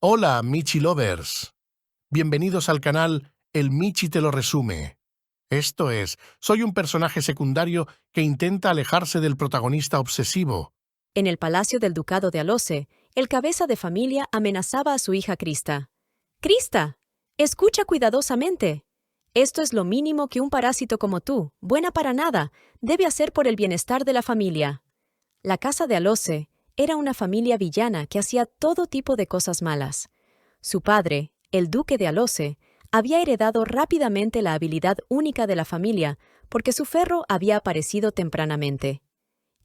Hola, Michi Lovers. Bienvenidos al canal El Michi te lo resume. Esto es, soy un personaje secundario que intenta alejarse del protagonista obsesivo. En el palacio del ducado de Alose, el cabeza de familia amenazaba a su hija Krista. «¡Krista! Escucha cuidadosamente. Esto es lo mínimo que un parásito como tú, buena para nada, debe hacer por el bienestar de la familia». La casa de Alose era una familia villana que hacía todo tipo de cosas malas. Su padre, el duque de Alose, había heredado rápidamente la habilidad única de la familia porque su ferro había aparecido tempranamente.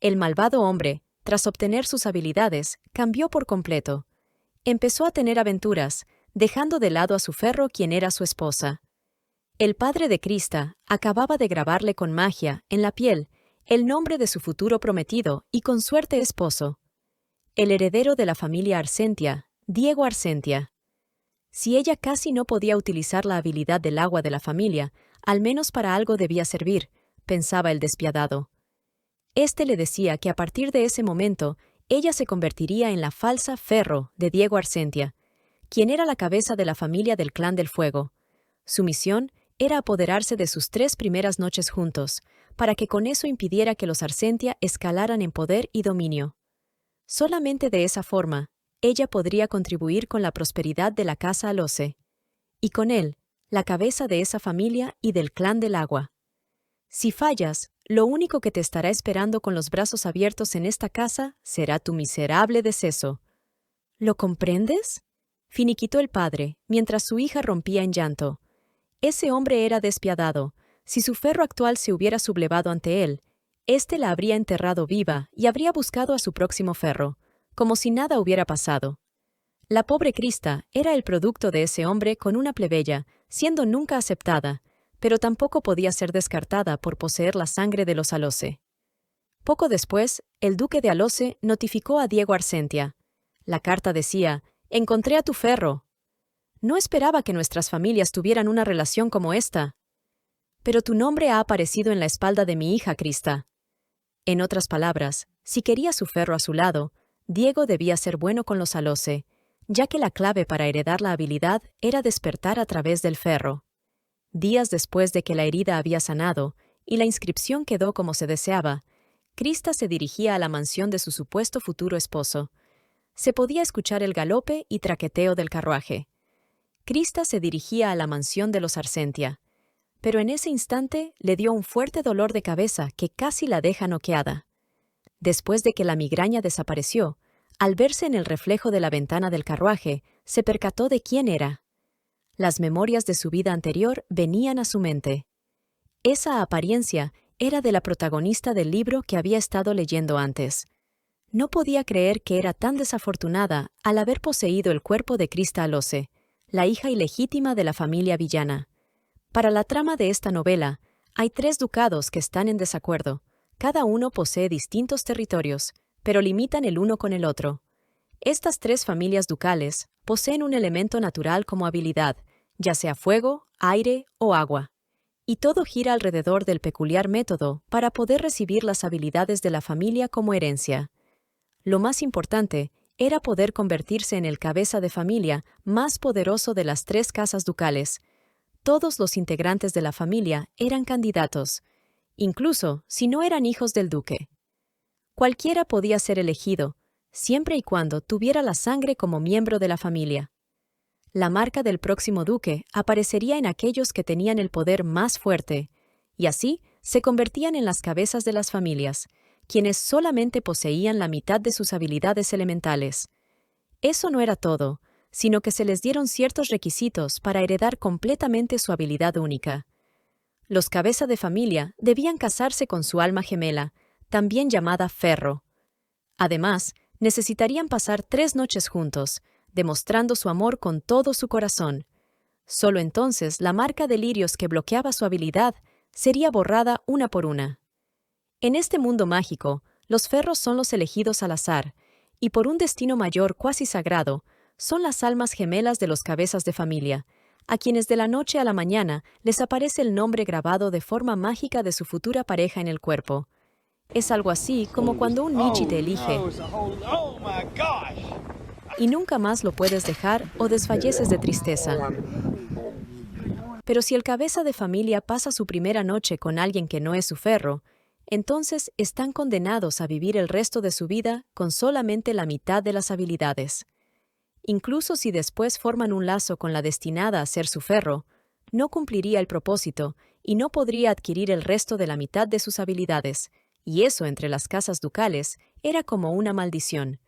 El malvado hombre, tras obtener sus habilidades, cambió por completo. Empezó a tener aventuras, dejando de lado a su ferro quien era su esposa. El padre de Krista acababa de grabarle con magia, en la piel, el nombre de su futuro prometido y con suerte esposo. El heredero de la familia Arsentia, Diego Arsentia. Si ella casi no podía utilizar la habilidad del agua de la familia, al menos para algo debía servir, pensaba el despiadado. Este le decía que a partir de ese momento, ella se convertiría en la falsa Ferro de Diego Arsentia, quien era la cabeza de la familia del Clan del Fuego. Su misión era apoderarse de sus 3 primeras noches juntos, para que con eso impidiera que los Arsentia escalaran en poder y dominio. Solamente de esa forma, ella podría contribuir con la prosperidad de la casa Alose, y con él, la cabeza de esa familia y del Clan del Agua. Si fallas, lo único que te estará esperando con los brazos abiertos en esta casa será tu miserable deceso. ¿Lo comprendes?, finiquitó el padre, mientras su hija rompía en llanto. Ese hombre era despiadado. Si su ferro actual se hubiera sublevado ante él, éste la habría enterrado viva y habría buscado a su próximo ferro, como si nada hubiera pasado. La pobre Krista era el producto de ese hombre con una plebeya, siendo nunca aceptada, pero tampoco podía ser descartada por poseer la sangre de los Alose. Poco después, el duque de Alose notificó a Diego Arsentia. La carta decía: «Encontré a tu ferro. No esperaba que nuestras familias tuvieran una relación como esta. Pero tu nombre ha aparecido en la espalda de mi hija Krista». En otras palabras, si quería su ferro a su lado, Diego debía ser bueno con los Alose, ya que la clave para heredar la habilidad era despertar a través del ferro. Días después de que la herida había sanado y la inscripción quedó como se deseaba, Krista se dirigía a la mansión de su supuesto futuro esposo. Se podía escuchar el galope y traqueteo del carruaje. Krista se dirigía a la mansión de los Arsentia, pero en ese instante le dio un fuerte dolor de cabeza que casi la deja noqueada. Después de que la migraña desapareció, al verse en el reflejo de la ventana del carruaje, se percató de quién era. Las memorias de su vida anterior venían a su mente. Esa apariencia era de la protagonista del libro que había estado leyendo antes. No podía creer que era tan desafortunada al haber poseído el cuerpo de Krista Alose, la hija ilegítima de la familia villana. Para la trama de esta novela, hay 3 ducados que están en desacuerdo. Cada uno posee distintos territorios, pero limitan el uno con el otro. Estas 3 familias ducales poseen un elemento natural como habilidad, ya sea fuego, aire o agua. Y todo gira alrededor del peculiar método para poder recibir las habilidades de la familia como herencia. Lo más importante era poder convertirse en el cabeza de familia más poderoso de las 3 casas ducales. Todos los integrantes de la familia eran candidatos, incluso si no eran hijos del duque. Cualquiera podía ser elegido, siempre y cuando tuviera la sangre como miembro de la familia. La marca del próximo duque aparecería en aquellos que tenían el poder más fuerte, y así se convertían en las cabezas de las familias, quienes solamente poseían la mitad de sus habilidades elementales. Eso no era todo, sino que se les dieron ciertos requisitos para heredar completamente su habilidad única. Los cabeza de familia debían casarse con su alma gemela, también llamada Ferro. Además, necesitarían pasar 3 noches juntos, demostrando su amor con todo su corazón. Solo entonces la marca de lirios que bloqueaba su habilidad sería borrada una por una. En este mundo mágico, los ferros son los elegidos al azar, y por un destino mayor cuasi sagrado, son las almas gemelas de los cabezas de familia, a quienes de la noche a la mañana les aparece el nombre grabado de forma mágica de su futura pareja en el cuerpo. Es algo así como cuando un Michi te elige. y nunca más lo puedes dejar o desfalleces de tristeza. Pero si el cabeza de familia pasa su primera noche con alguien que no es su ferro, entonces están condenados a vivir el resto de su vida con solamente la mitad de las habilidades. Incluso si después forman un lazo con la destinada a ser su ferro, no cumpliría el propósito y no podría adquirir el resto de la mitad de sus habilidades, y eso entre las casas ducales era como una maldición.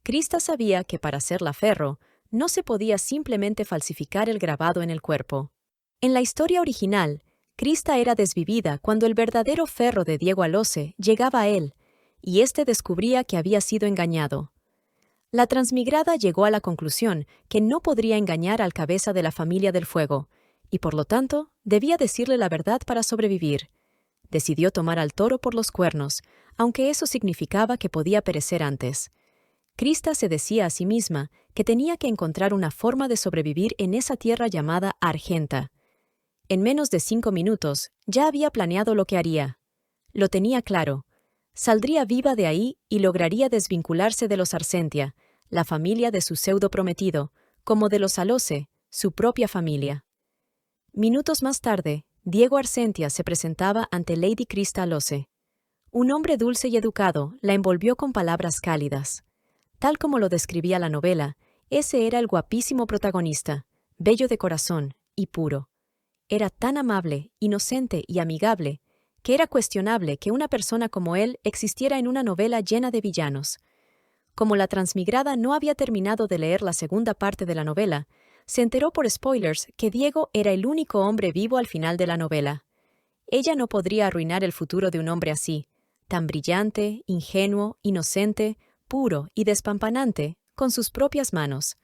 Krista sabía que para ser la ferro, no se podía simplemente falsificar el grabado en el cuerpo. En la historia original, Krista era desvivida cuando el verdadero ferro de Diego Alose llegaba a él, y éste descubría que había sido engañado. La transmigrada llegó a la conclusión que no podría engañar al cabeza de la familia del fuego, y por lo tanto debía decirle la verdad para sobrevivir. Decidió tomar al toro por los cuernos, aunque eso significaba que podía perecer antes. Krista se decía a sí misma que tenía que encontrar una forma de sobrevivir en esa tierra llamada Argenta. En menos de 5 minutos ya había planeado lo que haría. Lo tenía claro. Saldría viva de ahí y lograría desvincularse de los Arsentia, la familia de su pseudo prometido, como de los Alose, su propia familia. Minutos más tarde, Diego Arsentia se presentaba ante Lady Krista Alose. Un hombre dulce y educado la envolvió con palabras cálidas. Tal como lo describía la novela, ese era el guapísimo protagonista, bello de corazón y puro. Era tan amable, inocente y amigable, que era cuestionable que una persona como él existiera en una novela llena de villanos. Como la transmigrada no había terminado de leer la segunda parte de la novela, se enteró por spoilers que Diego era el único hombre vivo al final de la novela. Ella no podría arruinar el futuro de un hombre así, tan brillante, ingenuo, inocente, puro y despampanante, con sus propias manos.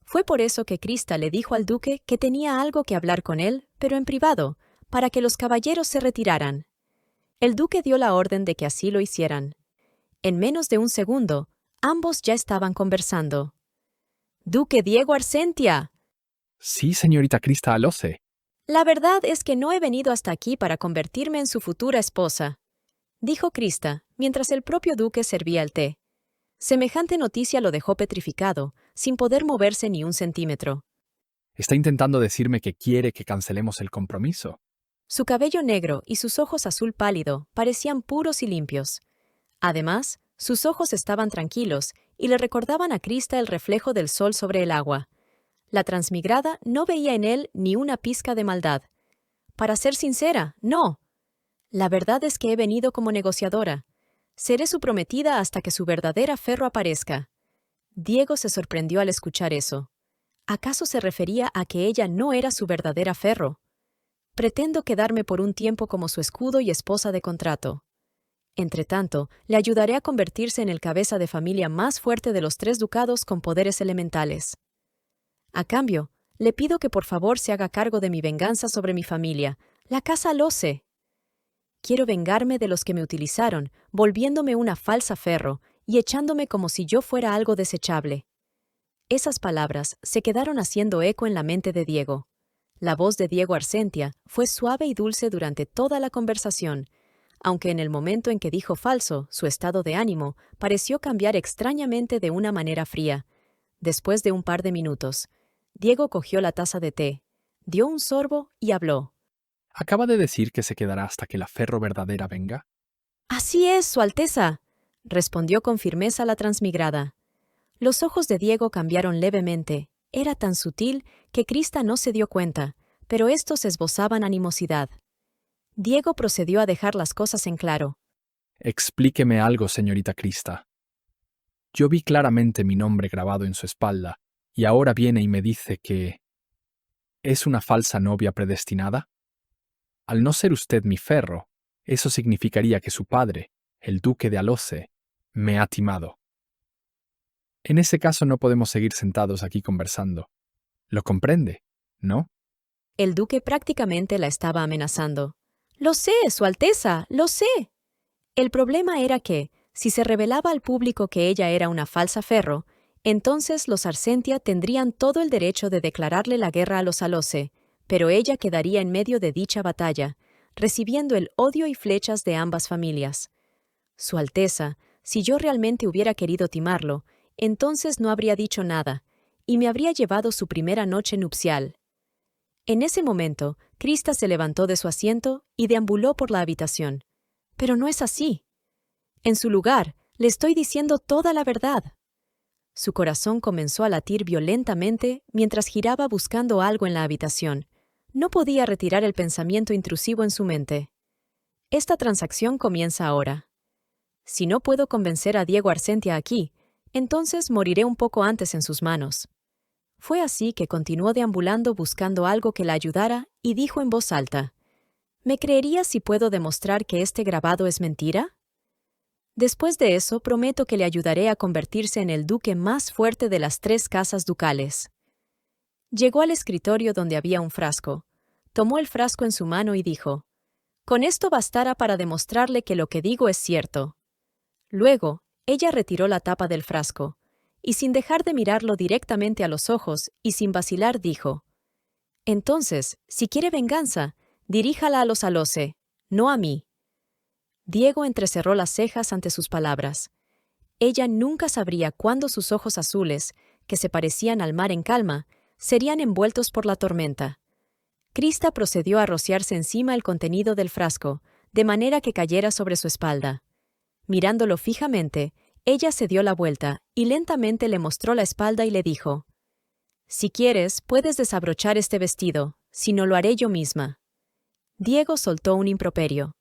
Fue por eso que Krista le dijo al duque que tenía algo que hablar con él, pero en privado, para que los caballeros se retiraran. El duque dio la orden de que así lo hicieran. En menos de un segundo, ambos ya estaban conversando. «¡Duque Diego Arsentia!». Sí, señorita Krista Alose. «La verdad es que no he venido hasta aquí para convertirme en su futura esposa», dijo Krista, mientras el propio duque servía el té. Semejante noticia lo dejó petrificado, sin poder moverse ni un centímetro. ¿Está intentando decirme que quiere que cancelemos el compromiso? Su cabello negro y sus ojos azul pálido parecían puros y limpios. Además, sus ojos estaban tranquilos y le recordaban a Krista el reflejo del sol sobre el agua. La transmigrada no veía en él ni una pizca de maldad. Para ser sincera, no. La verdad es que he venido como negociadora. Seré su prometida hasta que su verdadera ferro aparezca. Diego se sorprendió al escuchar eso. ¿Acaso se refería a que ella no era su verdadera ferro? Pretendo quedarme por un tiempo como su escudo y esposa de contrato. Entretanto, le ayudaré a convertirse en el cabeza de familia más fuerte de los 3 ducados con poderes elementales. A cambio, le pido que por favor se haga cargo de mi venganza sobre mi familia, la casa Alose. Quiero vengarme de los que me utilizaron, volviéndome una falsa ferro y echándome como si yo fuera algo desechable. Esas palabras se quedaron haciendo eco en la mente de Diego. La voz de Diego Arsentia fue suave y dulce durante toda la conversación, aunque en el momento en que dijo falso, su estado de ánimo pareció cambiar extrañamente de una manera fría. Después de un par de minutos, Diego cogió la taza de té, dio un sorbo y habló. ¿Acaba de decir que se quedará hasta que la ferro verdadera venga? «Así es, Su Alteza», respondió con firmeza la transmigrada. Los ojos de Diego cambiaron levemente. Era tan sutil que Krista no se dio cuenta, pero estos esbozaban animosidad. Diego procedió a dejar las cosas en claro. Explíqueme algo, señorita Krista. Yo vi claramente mi nombre grabado en su espalda, y ahora viene y me dice que... ¿es una falsa novia predestinada? Al no ser usted mi ferro, eso significaría que su padre, el duque de Alose, me ha timado. En ese caso no podemos seguir sentados aquí conversando. ¿Lo comprende, no? El duque prácticamente la estaba amenazando. «Lo sé, Su Alteza, lo sé». El problema era que, si se revelaba al público que ella era una falsa ferro, entonces los Arsentia tendrían todo el derecho de declararle la guerra a los Alose, pero ella quedaría en medio de dicha batalla, recibiendo el odio y flechas de ambas familias. Su Alteza, si yo realmente hubiera querido timarlo, entonces no habría dicho nada, y me habría llevado su primera noche nupcial. En ese momento, Krista se levantó de su asiento y deambuló por la habitación. Pero no es así. En su lugar, le estoy diciendo toda la verdad. Su corazón comenzó a latir violentamente mientras giraba buscando algo en la habitación. No podía retirar el pensamiento intrusivo en su mente. Esta transacción comienza ahora. Si no puedo convencer a Diego Arsentia aquí, entonces moriré un poco antes en sus manos. Fue así que continuó deambulando buscando algo que la ayudara y dijo en voz alta: ¿Me creerías si puedo demostrar que este grabado es mentira? Después de eso, prometo que le ayudaré a convertirse en el duque más fuerte de las 3 casas ducales. Llegó al escritorio donde había un frasco. Tomó el frasco en su mano y dijo: «Con esto bastará para demostrarle que lo que digo es cierto». Luego, ella retiró la tapa del frasco, y sin dejar de mirarlo directamente a los ojos y sin vacilar dijo: «Entonces, si quiere venganza, diríjala a los Alose, no a mí». Diego entrecerró las cejas ante sus palabras. Ella nunca sabría cuándo sus ojos azules, que se parecían al mar en calma, serían envueltos por la tormenta. Krista procedió a rociarse encima el contenido del frasco, de manera que cayera sobre su espalda. Mirándolo fijamente, ella se dio la vuelta y lentamente le mostró la espalda y le dijo: «Si quieres, puedes desabrochar este vestido, si no lo haré yo misma». Diego soltó un improperio.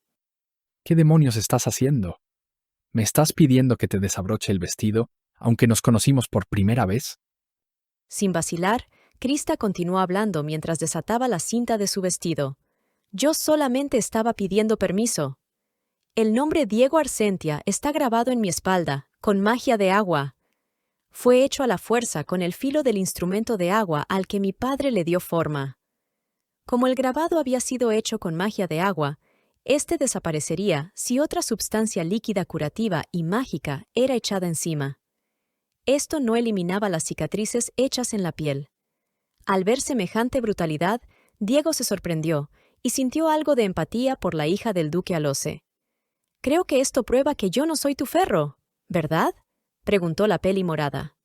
¿Qué demonios estás haciendo? ¿Me estás pidiendo que te desabroche el vestido, aunque nos conocimos por primera vez? Sin vacilar, Krista continuó hablando mientras desataba la cinta de su vestido. «Yo solamente estaba pidiendo permiso. El nombre Diego Arsentia está grabado en mi espalda, con magia de agua. Fue hecho a la fuerza con el filo del instrumento de agua al que mi padre le dio forma. Como el grabado había sido hecho con magia de agua, este desaparecería si otra sustancia líquida curativa y mágica era echada encima. Esto no eliminaba las cicatrices hechas en la piel. Al ver semejante brutalidad, Diego se sorprendió y sintió algo de empatía por la hija del duque Alose. «Creo que esto prueba que yo no soy tu ferro, ¿verdad?», preguntó la peli morada.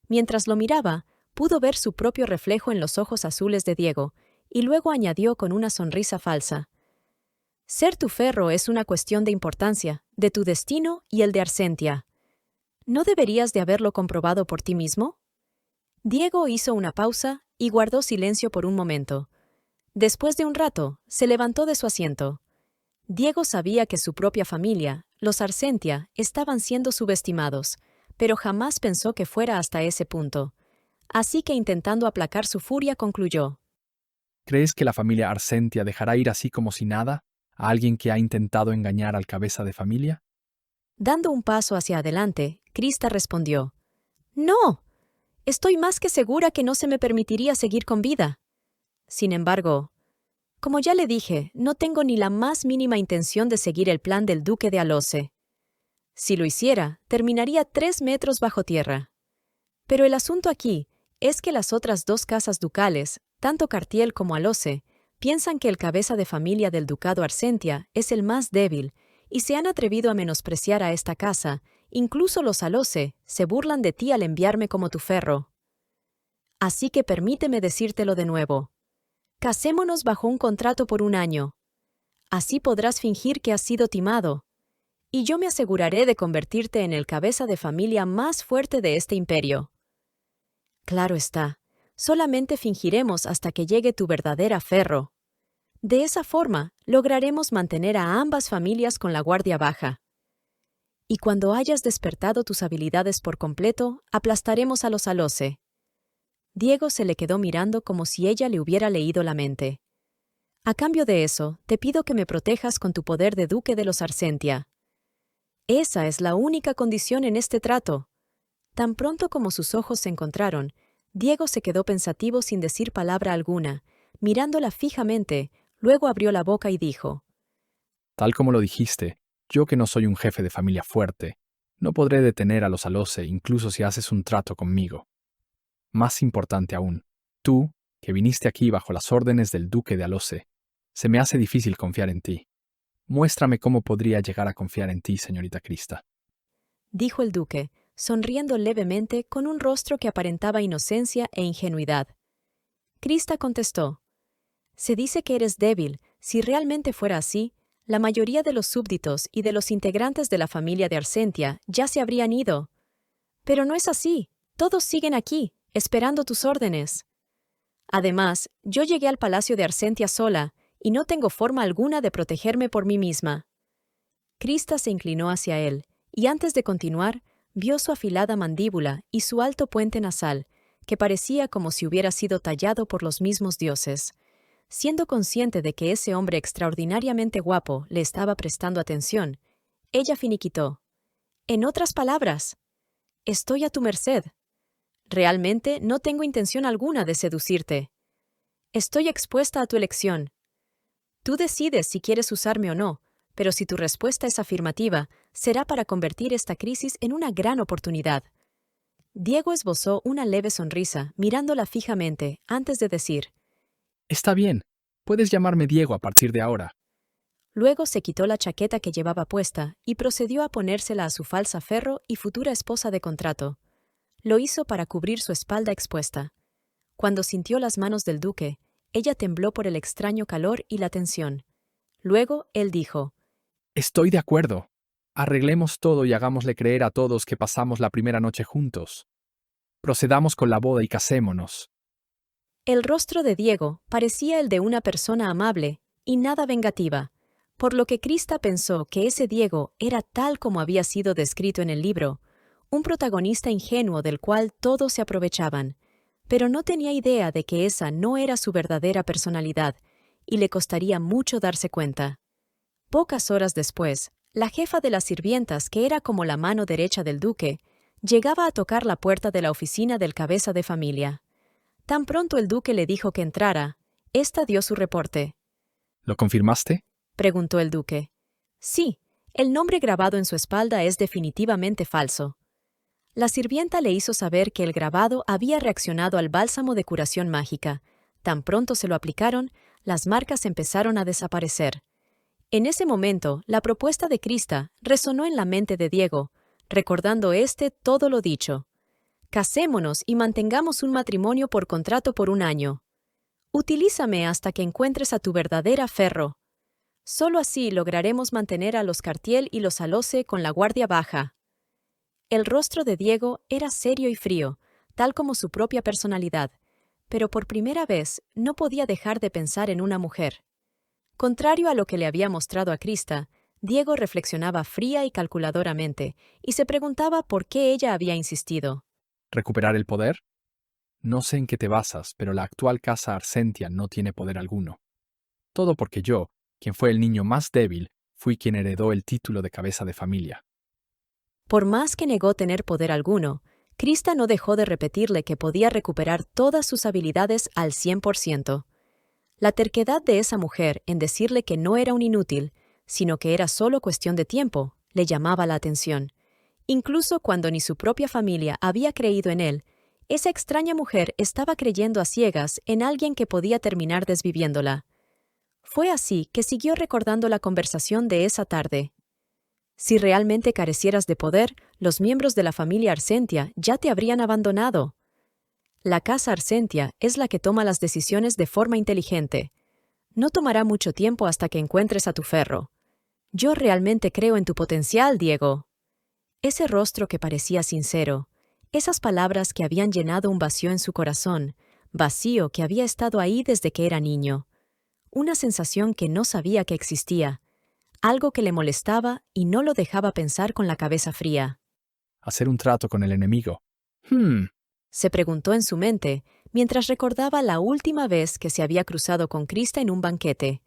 Mientras lo miraba, pudo ver su propio reflejo en los ojos azules de Diego, y luego añadió con una sonrisa falsa: «Ser tu ferro es una cuestión de importancia, de tu destino y el de Arsentia. ¿No deberías de haberlo comprobado por ti mismo?». Diego hizo una pausa y guardó silencio por un momento. Después de un rato, se levantó de su asiento. Diego sabía que su propia familia, los Arsentia, estaban siendo subestimados, pero jamás pensó que fuera hasta ese punto. Así que, intentando aplacar su furia, concluyó: ¿Crees que la familia Arsentia dejará ir así como si nada a alguien que ha intentado engañar al cabeza de familia? Dando un paso hacia adelante, Krista respondió: «No. Estoy más que segura que no se me permitiría seguir con vida. Sin embargo, como ya le dije, no tengo ni la más mínima intención de seguir el plan del duque de Alose. Si lo hiciera, terminaría 3 metros bajo tierra. Pero el asunto aquí es que las otras 2 casas ducales, tanto Cartiel como Alose, piensan que el cabeza de familia del ducado Arsentia es el más débil y se han atrevido a menospreciar a esta casa. Incluso los Alose se burlan de ti al enviarme como tu ferro. Así que permíteme decírtelo de nuevo. Casémonos bajo un contrato por 1 año. Así podrás fingir que has sido timado, y yo me aseguraré de convertirte en el cabeza de familia más fuerte de este imperio. Claro está, solamente fingiremos hasta que llegue tu verdadera ferro. De esa forma, lograremos mantener a ambas familias con la guardia baja. Y cuando hayas despertado tus habilidades por completo, aplastaremos a los Alose». Diego se le quedó mirando como si ella le hubiera leído la mente. «A cambio de eso, te pido que me protejas con tu poder de duque de los Arsentia. Esa es la única condición en este trato». Tan pronto como sus ojos se encontraron, Diego se quedó pensativo sin decir palabra alguna, mirándola fijamente, luego abrió la boca y dijo: Tal como lo dijiste, yo que no soy un jefe de familia fuerte, no podré detener a los Alose incluso si haces un trato conmigo. Más importante aún, tú, que viniste aquí bajo las órdenes del duque de Alose, se me hace difícil confiar en ti. Muéstrame cómo podría llegar a confiar en ti, señorita Krista. Dijo el duque, sonriendo levemente con un rostro que aparentaba inocencia e ingenuidad. Krista contestó: «Se dice que eres débil. Si realmente fuera así, la mayoría de los súbditos y de los integrantes de la familia de Arsentia ya se habrían ido. Pero no es así. Todos siguen aquí, esperando tus órdenes. Además, yo llegué al palacio de Arsentia sola, y no tengo forma alguna de protegerme por mí misma». Krista se inclinó hacia él, y antes de continuar, vio su afilada mandíbula y su alto puente nasal, que parecía como si hubiera sido tallado por los mismos dioses. Siendo consciente de que ese hombre extraordinariamente guapo le estaba prestando atención, ella finiquitó: «En otras palabras, estoy a tu merced. Realmente no tengo intención alguna de seducirte. Estoy expuesta a tu elección. Tú decides si quieres usarme o no, pero si tu respuesta es afirmativa, será para convertir esta crisis en una gran oportunidad». Diego esbozó una leve sonrisa, mirándola fijamente, antes de decir: Está bien. Puedes llamarme Diego a partir de ahora. Luego se quitó la chaqueta que llevaba puesta y procedió a ponérsela a su falsa ferro y futura esposa de contrato. Lo hizo para cubrir su espalda expuesta. Cuando sintió las manos del duque, ella tembló por el extraño calor y la tensión. Luego él dijo: Estoy de acuerdo. Arreglemos todo y hagámosle creer a todos que pasamos la primera noche juntos. Procedamos con la boda y casémonos. El rostro de Diego parecía el de una persona amable y nada vengativa, por lo que Krista pensó que ese Diego era tal como había sido descrito en el libro, un protagonista ingenuo del cual todos se aprovechaban, pero no tenía idea de que esa no era su verdadera personalidad, y le costaría mucho darse cuenta. Pocas horas después, la jefa de las sirvientas, que era como la mano derecha del duque, llegaba a tocar la puerta de la oficina del cabeza de familia. Tan pronto el duque le dijo que entrara, ésta dio su reporte. ¿Lo confirmaste? Preguntó el duque. Sí, el nombre grabado en su espalda es definitivamente falso. La sirvienta le hizo saber que el grabado había reaccionado al bálsamo de curación mágica. Tan pronto se lo aplicaron, las marcas empezaron a desaparecer. En ese momento, la propuesta de Krista resonó en la mente de Diego, recordando todo lo dicho. Casémonos y mantengamos un matrimonio por contrato por 1 año. Utilízame hasta que encuentres a tu verdadera ferro. Solo así lograremos mantener a los Cartiel y los Alose con la guardia baja. El rostro de Diego era serio y frío, tal como su propia personalidad, pero por primera vez no podía dejar de pensar en una mujer. Contrario a lo que le había mostrado a Krista, Diego reflexionaba fría y calculadoramente, y se preguntaba por qué ella había insistido. ¿Recuperar el poder? No sé en qué te basas, pero la actual casa Arsentia no tiene poder alguno. Todo porque yo, quien fue el niño más débil, fui quien heredó el título de cabeza de familia. Por más que negó tener poder alguno, Krista no dejó de repetirle que podía recuperar todas sus habilidades al 100%. La terquedad de esa mujer en decirle que no era un inútil, sino que era solo cuestión de tiempo, le llamaba la atención. Incluso cuando ni su propia familia había creído en él, esa extraña mujer estaba creyendo a ciegas en alguien que podía terminar desviviéndola. Fue así que siguió recordando la conversación de esa tarde. Si realmente carecieras de poder, los miembros de la familia Arsentia ya te habrían abandonado. La casa Arsentia es la que toma las decisiones de forma inteligente. No tomará mucho tiempo hasta que encuentres a tu ferro. Yo realmente creo en tu potencial, Diego. Ese rostro que parecía sincero, esas palabras que habían llenado un vacío en su corazón, vacío que había estado ahí desde que era niño. Una sensación que no sabía que existía, algo que le molestaba y no lo dejaba pensar con la cabeza fría. ¿Hacer un trato con el enemigo? Se preguntó en su mente, mientras recordaba la última vez que se había cruzado con Krista en un banquete.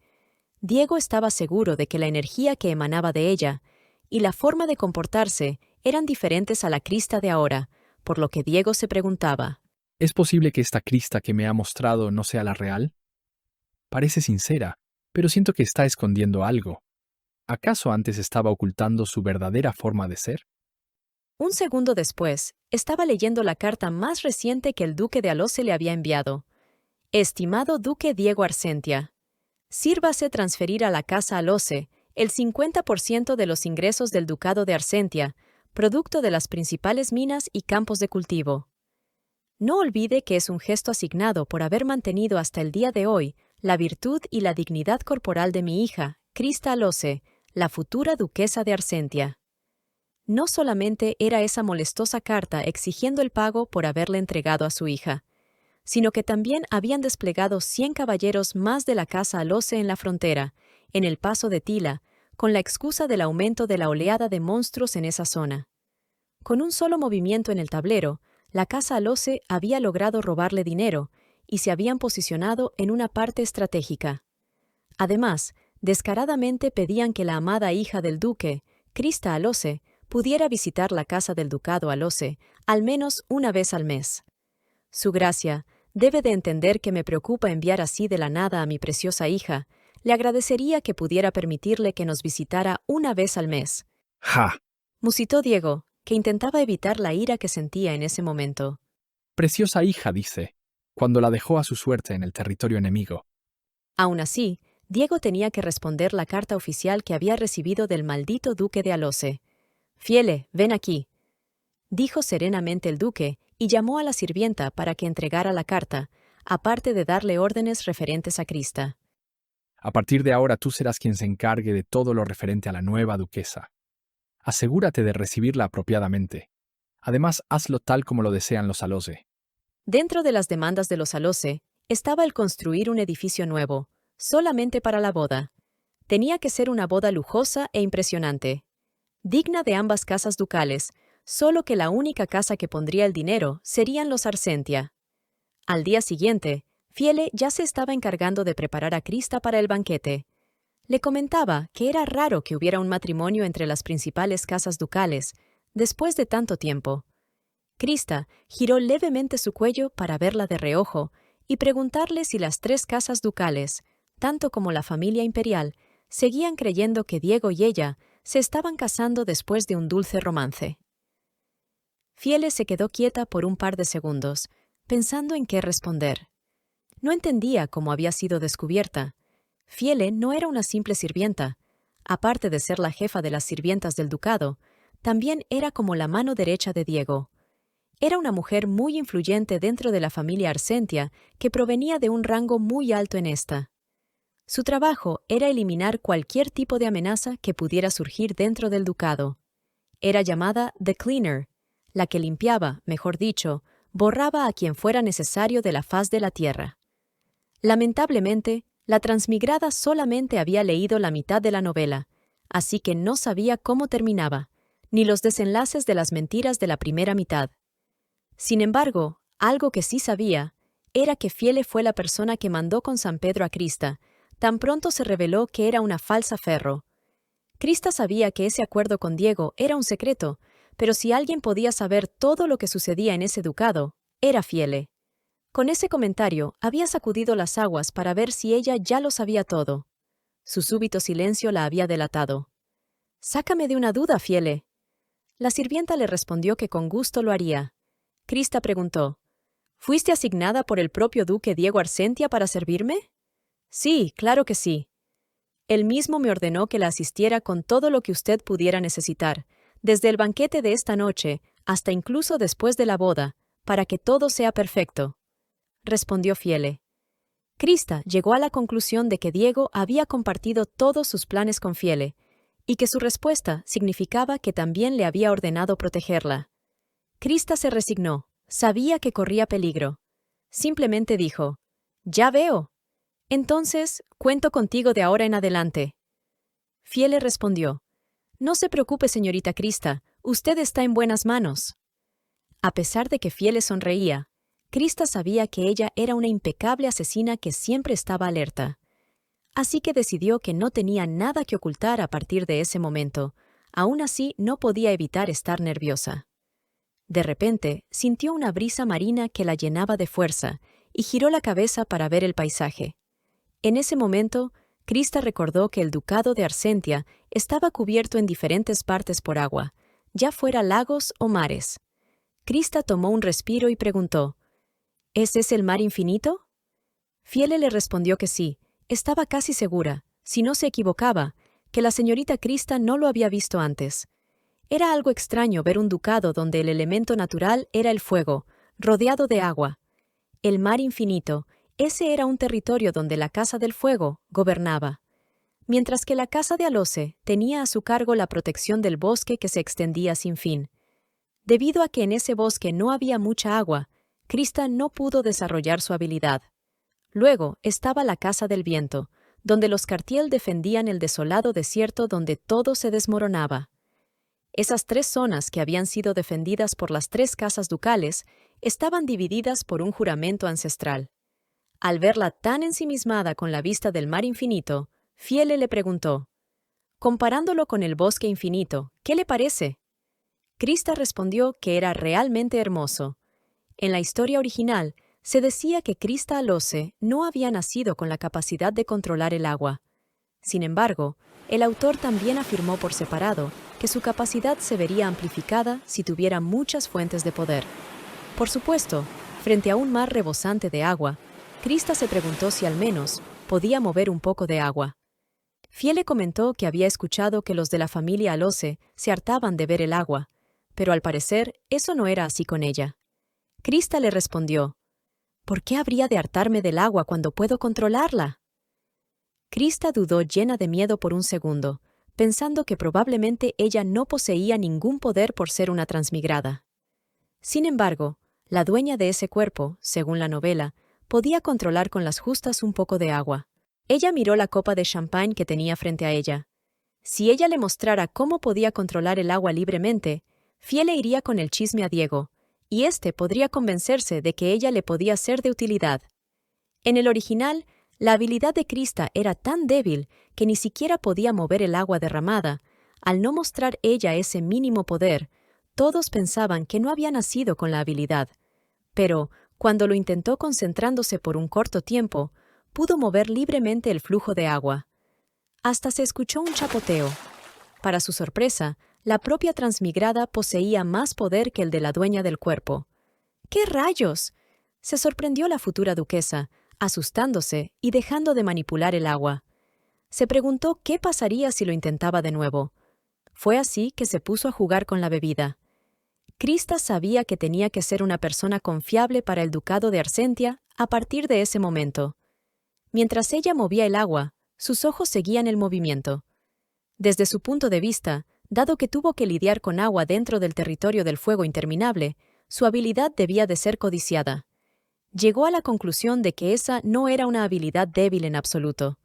Diego estaba seguro de que la energía que emanaba de ella y la forma de comportarse eran diferentes a la Krista de ahora, por lo que Diego se preguntaba: ¿Es posible que esta Krista que me ha mostrado no sea la real? Parece sincera, pero siento que está escondiendo algo. ¿Acaso antes estaba ocultando su verdadera forma de ser? Un segundo después, estaba leyendo la carta más reciente que el duque de Alose le había enviado. Estimado duque Diego Arsentia, sírvase transferir a la casa Alose el 50% de los ingresos del ducado de Arsentia producto de las principales minas y campos de cultivo. No olvide que es un gesto asignado por haber mantenido hasta el día de hoy la virtud y la dignidad corporal de mi hija, Krista Alose, la futura duquesa de Arsentia. No solamente era esa molestosa carta exigiendo el pago por haberle entregado a su hija, sino que también habían desplegado 100 caballeros más de la casa Alose en la frontera, en el paso de Tila, con la excusa del aumento de la oleada de monstruos en esa zona. Con un solo movimiento en el tablero, la casa Alose había logrado robarle dinero y se habían posicionado en una parte estratégica. Además, descaradamente pedían que la amada hija del duque, Krista Alose, pudiera visitar la casa del ducado Alose al menos una vez al mes. Su gracia, debe de entender que me preocupa enviar así de la nada a mi preciosa hija. Le agradecería que pudiera permitirle que nos visitara una vez al mes. ¡Ja! Musitó Diego, que intentaba evitar la ira que sentía en ese momento. Preciosa hija, dice, cuando la dejó a su suerte en el territorio enemigo. Aún así, Diego tenía que responder la carta oficial que había recibido del maldito duque de Alose. «Fiele, ven aquí», dijo serenamente el duque y llamó a la sirvienta para que entregara la carta, aparte de darle órdenes referentes a Krista. A partir de ahora tú serás quien se encargue de todo lo referente a la nueva duquesa. Asegúrate de recibirla apropiadamente. Además, hazlo tal como lo desean los Alose. Dentro de las demandas de los Alose estaba el construir un edificio nuevo, solamente para la boda. Tenía que ser una boda lujosa e impresionante, digna de ambas casas ducales, solo que la única casa que pondría el dinero serían los Arsentia. Al día siguiente, Fiele ya se estaba encargando de preparar a Krista para el banquete. Le comentaba que era raro que hubiera un matrimonio entre las principales casas ducales, después de tanto tiempo. Krista giró levemente su cuello para verla de reojo y preguntarle si las 3 casas ducales, tanto como la familia imperial, seguían creyendo que Diego y ella se estaban casando después de un dulce romance. Fiele se quedó quieta por un par de segundos, pensando en qué responder. No entendía cómo había sido descubierta. Fiele no era una simple sirvienta. Aparte de ser la jefa de las sirvientas del ducado, también era como la mano derecha de Diego. Era una mujer muy influyente dentro de la familia Arsentia que provenía de un rango muy alto en esta. Su trabajo era eliminar cualquier tipo de amenaza que pudiera surgir dentro del ducado. Era llamada The Cleaner, la que limpiaba, mejor dicho, borraba a quien fuera necesario de la faz de la tierra. Lamentablemente, la transmigrada solamente había leído la mitad de la novela, así que no sabía cómo terminaba, ni los desenlaces de las mentiras de la primera mitad. Sin embargo, algo que sí sabía era que Fiele fue la persona que mandó con San Pedro a Krista. Tan pronto se reveló que era una falsa ferro. Krista sabía que ese acuerdo con Diego era un secreto, pero si alguien podía saber todo lo que sucedía en ese ducado, era Fiele. Con ese comentario había sacudido las aguas para ver si ella ya lo sabía todo. Su súbito silencio la había delatado. «Sácame de una duda, Fiele». La sirvienta le respondió que con gusto lo haría. Krista preguntó, «¿Fuiste asignada por el propio duque Diego Arsentia para servirme?» «Sí, claro que sí. Él mismo me ordenó que la asistiera con todo lo que usted pudiera necesitar, desde el banquete de esta noche hasta incluso después de la boda, para que todo sea perfecto», respondió Fiele. Krista llegó a la conclusión de que Diego había compartido todos sus planes con Fiele, y que su respuesta significaba que también le había ordenado protegerla. Krista se resignó, sabía que corría peligro. Simplemente dijo, «Ya veo. Entonces, cuento contigo de ahora en adelante». Fiele respondió, «No se preocupe, señorita Krista, usted está en buenas manos». A pesar de que Fiele sonreía, Krista sabía que ella era una impecable asesina que siempre estaba alerta. Así que decidió que no tenía nada que ocultar a partir de ese momento. Aún así, no podía evitar estar nerviosa. De repente, sintió una brisa marina que la llenaba de fuerza y giró la cabeza para ver el paisaje. En ese momento, Krista recordó que el ducado de Arsentia estaba cubierto en diferentes partes por agua, ya fuera lagos o mares. Krista tomó un respiro y preguntó, ¿es ese el mar infinito? Fiele le respondió que sí, estaba casi segura, si no se equivocaba, que la señorita Krista no lo había visto antes. Era algo extraño ver un ducado donde el elemento natural era el fuego, rodeado de agua. El mar infinito, ese era un territorio donde la Casa del Fuego gobernaba. Mientras que la Casa de Alose tenía a su cargo la protección del bosque que se extendía sin fin. Debido a que en ese bosque no había mucha agua, Krista no pudo desarrollar su habilidad. Luego estaba la Casa del Viento, donde los Cartiel defendían el desolado desierto donde todo se desmoronaba. Esas 3 zonas que habían sido defendidas por las 3 casas ducales estaban divididas por un juramento ancestral. Al verla tan ensimismada con la vista del mar infinito, Fiele le preguntó, comparándolo con el bosque infinito, ¿qué le parece? Krista respondió que era realmente hermoso. En la historia original, se decía que Krista Alose no había nacido con la capacidad de controlar el agua. Sin embargo, el autor también afirmó por separado que su capacidad se vería amplificada si tuviera muchas fuentes de poder. Por supuesto, frente a un mar rebosante de agua, Krista se preguntó si al menos podía mover un poco de agua. Fiele comentó que había escuchado que los de la familia Alose se hartaban de ver el agua, pero al parecer eso no era así con ella. Krista le respondió, ¿por qué habría de hartarme del agua cuando puedo controlarla? Krista dudó llena de miedo por un segundo, pensando que probablemente ella no poseía ningún poder por ser una transmigrada. Sin embargo, la dueña de ese cuerpo, según la novela, podía controlar con las justas un poco de agua. Ella miró la copa de champán que tenía frente a ella. Si ella le mostrara cómo podía controlar el agua libremente, Fiele iría con el chisme a Diego, y éste podría convencerse de que ella le podía ser de utilidad. En el original, la habilidad de Krista era tan débil que ni siquiera podía mover el agua derramada. Al no mostrar ella ese mínimo poder, todos pensaban que no había nacido con la habilidad. Pero, cuando lo intentó concentrándose por un corto tiempo, pudo mover libremente el flujo de agua. Hasta se escuchó un chapoteo. Para su sorpresa, la propia transmigrada poseía más poder que el de la dueña del cuerpo. ¿Qué rayos? Se sorprendió la futura duquesa, asustándose y dejando de manipular el agua. Se preguntó qué pasaría si lo intentaba de nuevo. Fue así que se puso a jugar con la bebida. Krista sabía que tenía que ser una persona confiable para el ducado de Arsentia a partir de ese momento. Mientras ella movía el agua, sus ojos seguían el movimiento. Desde su punto de vista, dado que tuvo que lidiar con agua dentro del territorio del fuego interminable, su habilidad debía de ser codiciada. Llegó a la conclusión de que esa no era una habilidad débil en absoluto.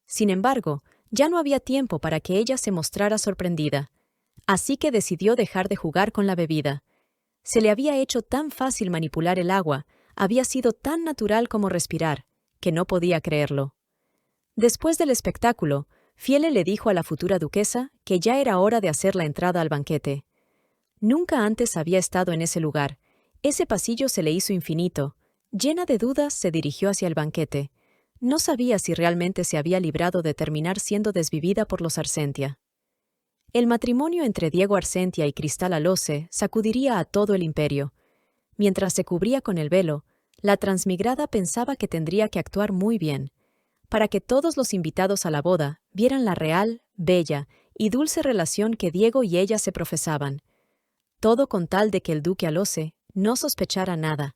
Sin embargo, ya no había tiempo para que ella se mostrara sorprendida. Así que decidió dejar de jugar con la bebida. Se le había hecho tan fácil manipular el agua, había sido tan natural como respirar, que no podía creerlo. Después del espectáculo, Fiele le dijo a la futura duquesa que ya era hora de hacer la entrada al banquete. Nunca antes había estado en ese lugar. Ese pasillo se le hizo infinito. Llena de dudas, se dirigió hacia el banquete. No sabía si realmente se había librado de terminar siendo desvivida por los Arsentia. El matrimonio entre Diego Arsentia y Cristal Alose sacudiría a todo el imperio. Mientras se cubría con el velo, la transmigrada pensaba que tendría que actuar muy bien, para que todos los invitados a la boda vieran la real, bella y dulce relación que Diego y ella se profesaban. Todo con tal de que el duque Alose no sospechara nada.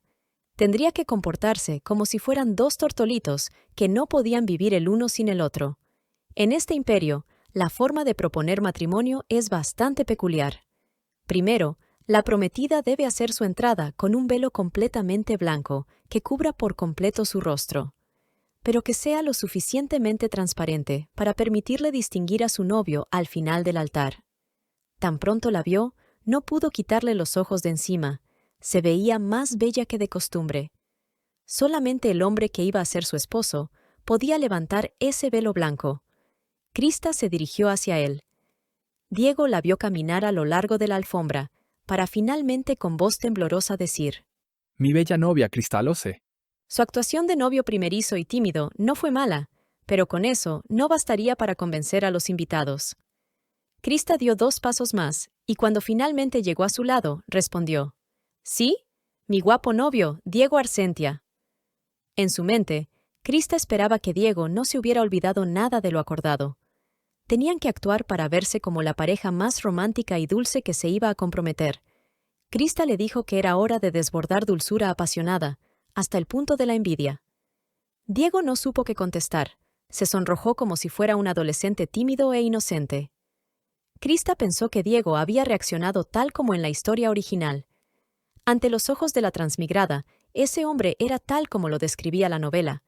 Tendría que comportarse como si fueran 2 tortolitos que no podían vivir el uno sin el otro. En este imperio, la forma de proponer matrimonio es bastante peculiar. Primero, la prometida debe hacer su entrada con un velo completamente blanco que cubra por completo su rostro, pero que sea lo suficientemente transparente para permitirle distinguir a su novio al final del altar. Tan pronto la vio, no pudo quitarle los ojos de encima. Se veía más bella que de costumbre. Solamente el hombre que iba a ser su esposo podía levantar ese velo blanco. Krista se dirigió hacia él. Diego la vio caminar a lo largo de la alfombra, para finalmente con voz temblorosa decir: Mi bella novia, Krista Alose. Su actuación de novio primerizo y tímido no fue mala, pero con eso no bastaría para convencer a los invitados. Krista dio 2 pasos más, y cuando finalmente llegó a su lado, respondió: «Sí, mi guapo novio, Diego Arsentia». En su mente, Krista esperaba que Diego no se hubiera olvidado nada de lo acordado. Tenían que actuar para verse como la pareja más romántica y dulce que se iba a comprometer. Krista le dijo que era hora de desbordar dulzura apasionada, hasta el punto de la envidia. Diego no supo qué contestar. Se sonrojó como si fuera un adolescente tímido e inocente. Krista pensó que Diego había reaccionado tal como en la historia original. Ante los ojos de la transmigrada, ese hombre era tal como lo describía la novela.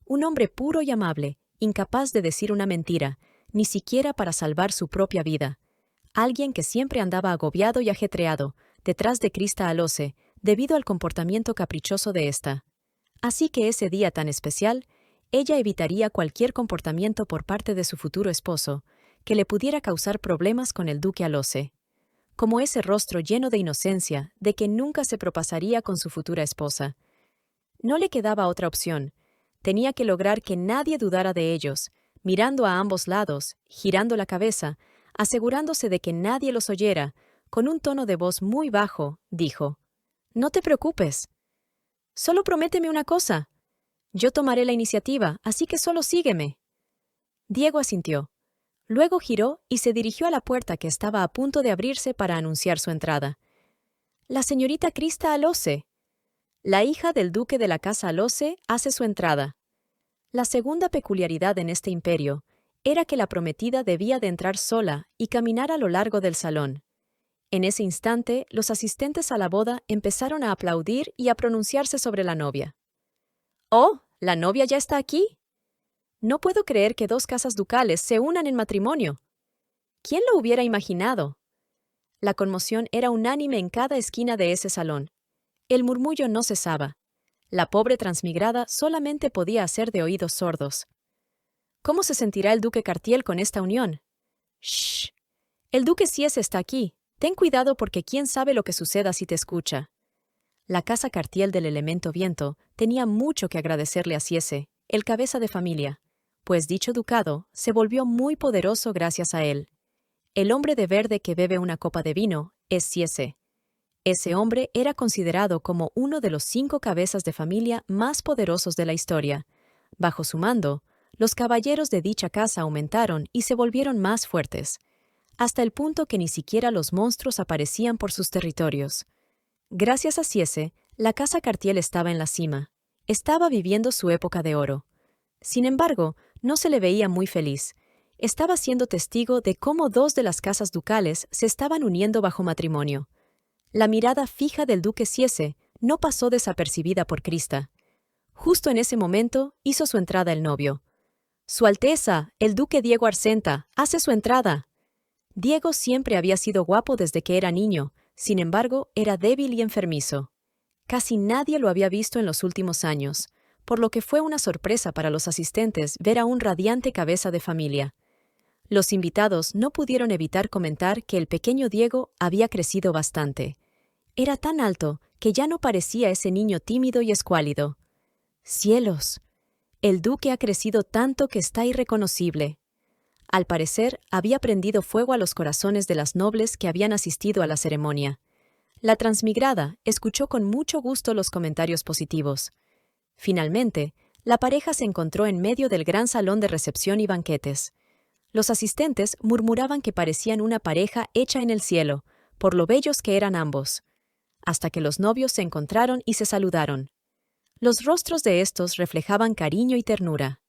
Un hombre puro y amable, incapaz de decir una mentira, ni siquiera para salvar su propia vida. Alguien que siempre andaba agobiado y ajetreado, detrás de Krista Alose, debido al comportamiento caprichoso de ésta. Así que ese día tan especial, ella evitaría cualquier comportamiento por parte de su futuro esposo, que le pudiera causar problemas con el duque Alose. Como ese rostro lleno de inocencia, de que nunca se propasaría con su futura esposa. No le quedaba otra opción. Tenía que lograr que nadie dudara de ellos, mirando a ambos lados, girando la cabeza, asegurándose de que nadie los oyera. Con un tono de voz muy bajo, dijo: «No te preocupes. Solo prométeme una cosa. Yo tomaré la iniciativa, así que solo sígueme». Diego asintió. Luego giró y se dirigió a la puerta que estaba a punto de abrirse para anunciar su entrada. «La señorita Krista Alose». La hija del duque de la casa Alose hace su entrada. La segunda peculiaridad en este imperio era que la prometida debía de entrar sola y caminar a lo largo del salón. En ese instante, los asistentes a la boda empezaron a aplaudir y a pronunciarse sobre la novia. «¡Oh, la novia ya está aquí! No puedo creer que dos casas ducales se unan en matrimonio. ¿Quién lo hubiera imaginado?». La conmoción era unánime en cada esquina de ese salón. El murmullo no cesaba. La pobre transmigrada solamente podía hacer de oídos sordos. ¿Cómo se sentirá el duque Cartiel con esta unión? «Shh. El duque Siese está aquí. Ten cuidado porque quién sabe lo que suceda si te escucha». La casa Cartiel del elemento viento tenía mucho que agradecerle a Siese, el cabeza de familia, pues dicho ducado se volvió muy poderoso gracias a él. El hombre de verde que bebe una copa de vino es Siese. Ese hombre era considerado como uno de los 5 cabezas de familia más poderosos de la historia. Bajo su mando, los caballeros de dicha casa aumentaron y se volvieron más fuertes, hasta el punto que ni siquiera los monstruos aparecían por sus territorios. Gracias a Siese, la casa Cartiel estaba en la cima. Estaba viviendo su época de oro. Sin embargo, no se le veía muy feliz. Estaba siendo testigo de cómo 2 de las casas ducales se estaban uniendo bajo matrimonio. La mirada fija del duque Siese no pasó desapercibida por Krista. Justo en ese momento hizo su entrada el novio. «Su Alteza, el duque Diego Arcenta, hace su entrada». Diego siempre había sido guapo desde que era niño, sin embargo, era débil y enfermizo. Casi nadie lo había visto en los últimos años, por lo que fue una sorpresa para los asistentes ver a un radiante cabeza de familia. Los invitados no pudieron evitar comentar que el pequeño Diego había crecido bastante. Era tan alto que ya no parecía ese niño tímido y escuálido. ¡Cielos! El duque ha crecido tanto que está irreconocible. Al parecer, había prendido fuego a los corazones de las nobles que habían asistido a la ceremonia. La transmigrada escuchó con mucho gusto los comentarios positivos. Finalmente, la pareja se encontró en medio del gran salón de recepción y banquetes. Los asistentes murmuraban que parecían una pareja hecha en el cielo, por lo bellos que eran ambos, hasta que los novios se encontraron y se saludaron. Los rostros de estos reflejaban cariño y ternura.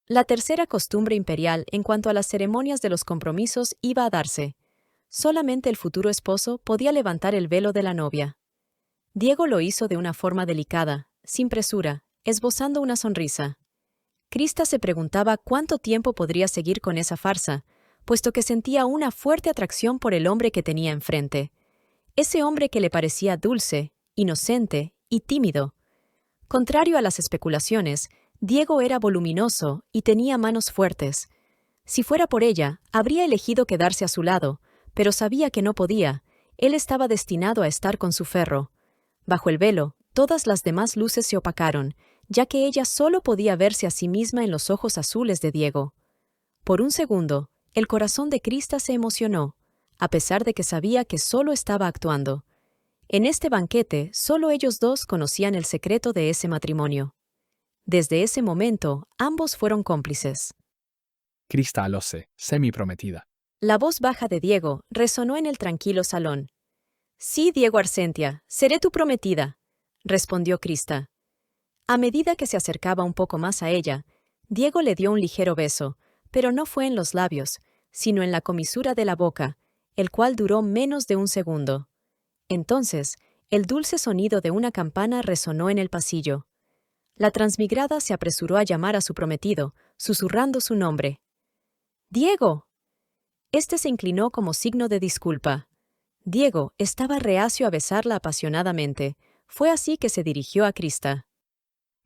La tercera costumbre imperial en cuanto a las ceremonias de los compromisos iba a darse. Solamente el futuro esposo podía levantar el velo de la novia. Diego lo hizo de una forma delicada, sin presura, esbozando una sonrisa. Krista se preguntaba cuánto tiempo podría seguir con esa farsa, puesto que sentía una fuerte atracción por el hombre que tenía enfrente. Ese hombre que le parecía dulce, inocente y tímido. Contrario a las especulaciones, Diego era voluminoso y tenía manos fuertes. Si fuera por ella, habría elegido quedarse a su lado, pero sabía que no podía. Él estaba destinado a estar con su ferro. Bajo el velo, todas las demás luces se opacaron, ya que ella solo podía verse a sí misma en los ojos azules de Diego. Por un segundo, el corazón de Krista se emocionó, a pesar de que sabía que solo estaba actuando. En este banquete, solo ellos dos conocían el secreto de ese matrimonio. Desde ese momento, ambos fueron cómplices. Krista Alose, sé mi prometida. La voz baja de Diego resonó en el tranquilo salón. Sí, Diego Arsentia, seré tu prometida, respondió Krista. A medida que se acercaba un poco más a ella, Diego le dio un ligero beso, pero no fue en los labios, sino en la comisura de la boca, el cual duró menos de un segundo. Entonces, el dulce sonido de una campana resonó en el pasillo. La transmigrada se apresuró a llamar a su prometido, susurrando su nombre. ¡Diego! Este se inclinó como signo de disculpa. Diego estaba reacio a besarla apasionadamente. Fue así que se dirigió a Krista.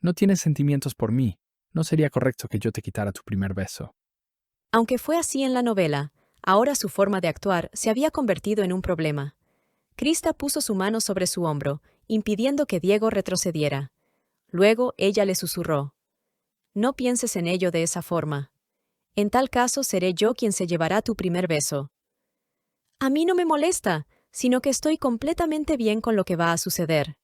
No tienes sentimientos por mí. No sería correcto que yo te quitara tu primer beso. Aunque fue así en la novela, ahora su forma de actuar se había convertido en un problema. Krista puso su mano sobre su hombro, impidiendo que Diego retrocediera. Luego ella le susurró. No pienses en ello de esa forma. En tal caso seré yo quien se llevará tu primer beso. A mí no me molesta, sino que estoy completamente bien con lo que va a suceder.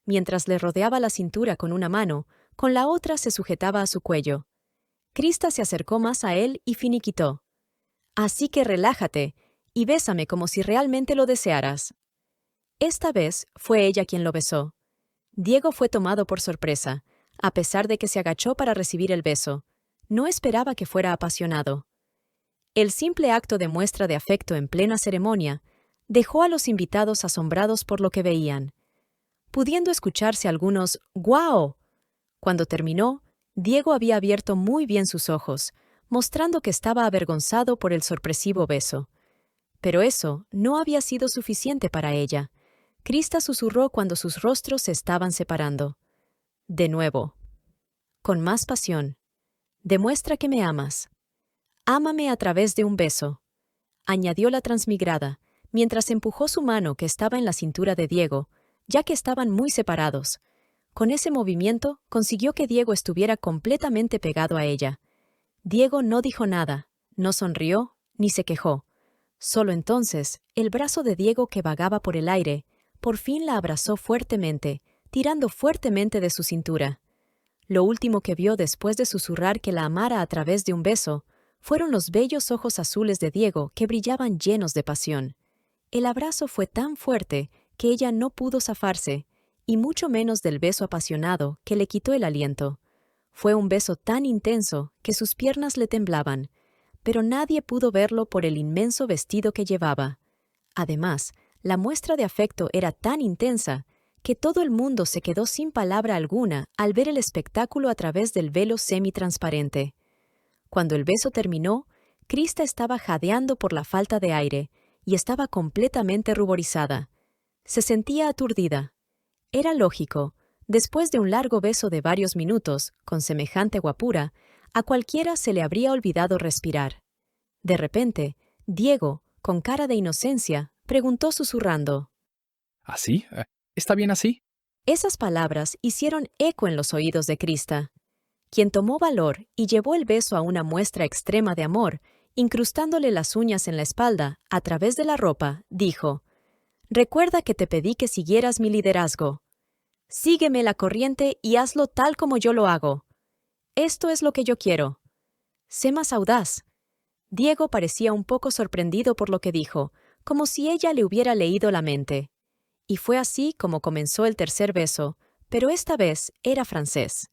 Mientras le rodeaba la cintura con una mano, con la otra se sujetaba a su cuello. Krista se acercó más a él y finiquitó. Así que relájate y bésame como si realmente lo desearas. Esta vez fue ella quien lo besó. Diego fue tomado por sorpresa, a pesar de que se agachó para recibir el beso. No esperaba que fuera apasionado. El simple acto de muestra de afecto en plena ceremonia dejó a los invitados asombrados por lo que veían, pudiendo escucharse algunos «¡Guau!». Cuando terminó, Diego había abierto muy bien sus ojos, mostrando que estaba avergonzado por el sorpresivo beso. Pero eso no había sido suficiente para ella. Krista susurró cuando sus rostros se estaban separando. De nuevo. Con más pasión. Demuestra que me amas. Ámame a través de un beso, añadió la transmigrada, mientras empujó su mano que estaba en la cintura de Diego, ya que estaban muy separados. Con ese movimiento consiguió que Diego estuviera completamente pegado a ella. Diego no dijo nada, no sonrió, ni se quejó. Solo entonces, el brazo de Diego que vagaba por el aire, por fin la abrazó fuertemente, tirando fuertemente de su cintura. Lo último que vio después de susurrar que la amara a través de un beso, fueron los bellos ojos azules de Diego que brillaban llenos de pasión. El abrazo fue tan fuerte que ella no pudo zafarse, y mucho menos del beso apasionado que le quitó el aliento. Fue un beso tan intenso que sus piernas le temblaban, pero nadie pudo verlo por el inmenso vestido que llevaba. Además, la muestra de afecto era tan intensa que todo el mundo se quedó sin palabra alguna al ver el espectáculo a través del velo semitransparente. Cuando el beso terminó, Krista estaba jadeando por la falta de aire y estaba completamente ruborizada. Se sentía aturdida. Era lógico, después de un largo beso de varios minutos, con semejante guapura, a cualquiera se le habría olvidado respirar. De repente, Diego, con cara de inocencia, preguntó susurrando. ¿Así? ¿Está bien así? Esas palabras hicieron eco en los oídos de Krista, quien tomó valor y llevó el beso a una muestra extrema de amor, incrustándole las uñas en la espalda, a través de la ropa, dijo: «Recuerda que te pedí que siguieras mi liderazgo. Sígueme la corriente y hazlo tal como yo lo hago. Esto es lo que yo quiero. Sé más audaz». Diego parecía un poco sorprendido por lo que dijo, como si ella le hubiera leído la mente. Y fue así como comenzó el tercer beso, pero esta vez era francés.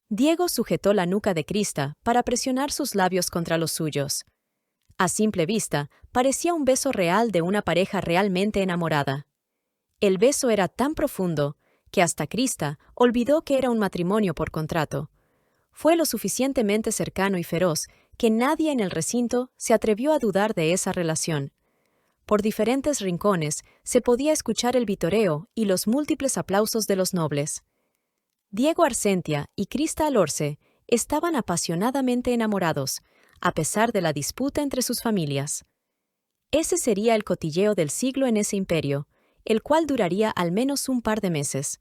Diego sujetó la nuca de Krista para presionar sus labios contra los suyos. A simple vista, parecía un beso real de una pareja realmente enamorada. El beso era tan profundo que hasta Krista olvidó que era un matrimonio por contrato. Fue lo suficientemente cercano y feroz que nadie en el recinto se atrevió a dudar de esa relación. Por diferentes rincones se podía escuchar el vitoreo y los múltiples aplausos de los nobles. Diego Arsentia y Krista Alorce estaban apasionadamente enamorados, a pesar de la disputa entre sus familias. Ese sería el cotilleo del siglo en ese imperio, el cual duraría al menos un par de meses.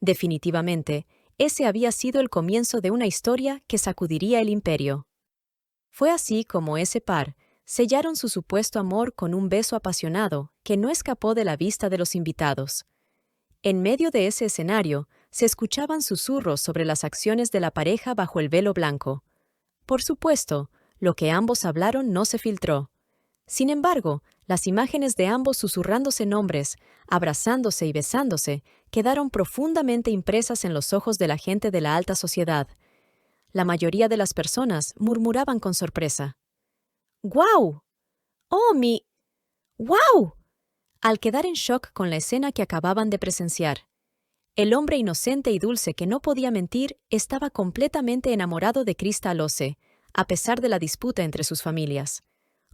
Definitivamente, ese había sido el comienzo de una historia que sacudiría el imperio. Fue así como ese par sellaron su supuesto amor con un beso apasionado que no escapó de la vista de los invitados. En medio de ese escenario, se escuchaban susurros sobre las acciones de la pareja bajo el velo blanco. Por supuesto, Lo que ambos hablaron no se filtró. Sin embargo, las imágenes de ambos susurrándose nombres, abrazándose y besándose, quedaron profundamente impresas en los ojos de la gente de la alta sociedad. La mayoría de las personas murmuraban con sorpresa. ¡Guau! ¡Oh, mi! ¡Guau! Al quedar en shock con la escena que acababan de presenciar. El hombre inocente y dulce que no podía mentir estaba completamente enamorado de Krista Alose, a pesar de la disputa entre sus familias.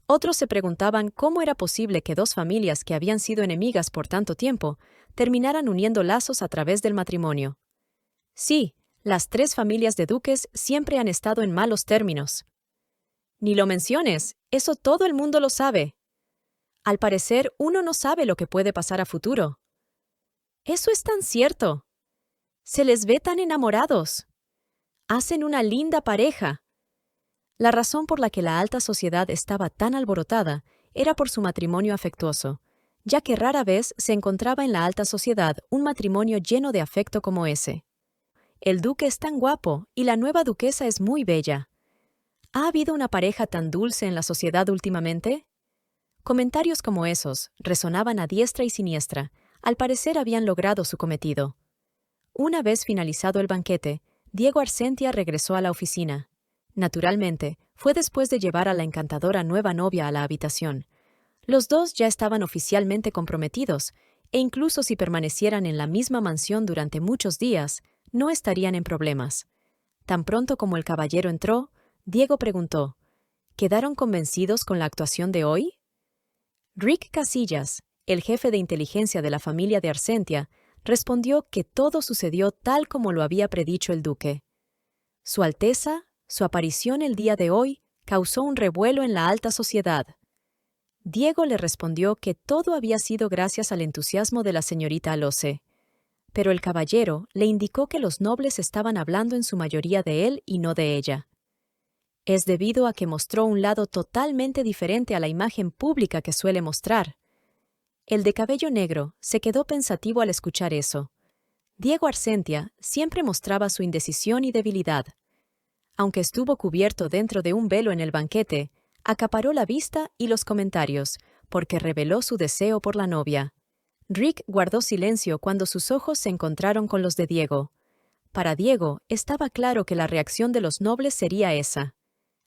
Otros se preguntaban cómo era posible que dos familias que habían sido enemigas por tanto tiempo terminaran uniendo lazos a través del matrimonio. Sí, las tres familias de duques siempre han estado en malos términos. Ni lo menciones, eso todo el mundo lo sabe. Al parecer, uno no sabe lo que puede pasar a futuro. Eso es tan cierto. Se les ve tan enamorados. Hacen una linda pareja. La razón por la que la alta sociedad estaba tan alborotada era por su matrimonio afectuoso, ya que rara vez se encontraba en la alta sociedad un matrimonio lleno de afecto como ese. El duque es tan guapo y la nueva duquesa es muy bella. ¿Ha habido una pareja tan dulce en la sociedad últimamente? Comentarios como esos resonaban a diestra y siniestra. Al parecer habían logrado su cometido. Una vez finalizado el banquete, Diego Arsentia regresó a la oficina. Naturalmente, fue después de llevar a la encantadora nueva novia a la habitación. Los dos ya estaban oficialmente comprometidos, e incluso si permanecieran en la misma mansión durante muchos días, no estarían en problemas. Tan pronto como el caballero entró, Diego preguntó, ¿quedaron convencidos con la actuación de hoy? Rick Casillas, el jefe de inteligencia de la familia de Arsentia, respondió que todo sucedió tal como lo había predicho el duque. Su Alteza, su aparición el día de hoy, causó un revuelo en la alta sociedad. Diego le respondió que todo había sido gracias al entusiasmo de la señorita Alose, pero el caballero le indicó que los nobles estaban hablando en su mayoría de él y no de ella. Es debido a que mostró un lado totalmente diferente a la imagen pública que suele mostrar. El de cabello negro se quedó pensativo al escuchar eso. Diego Arsentia siempre mostraba su indecisión y debilidad. Aunque estuvo cubierto dentro de un velo en el banquete, acaparó la vista y los comentarios, porque reveló su deseo por la novia. Rick guardó silencio cuando sus ojos se encontraron con los de Diego. Para Diego estaba claro que la reacción de los nobles sería esa.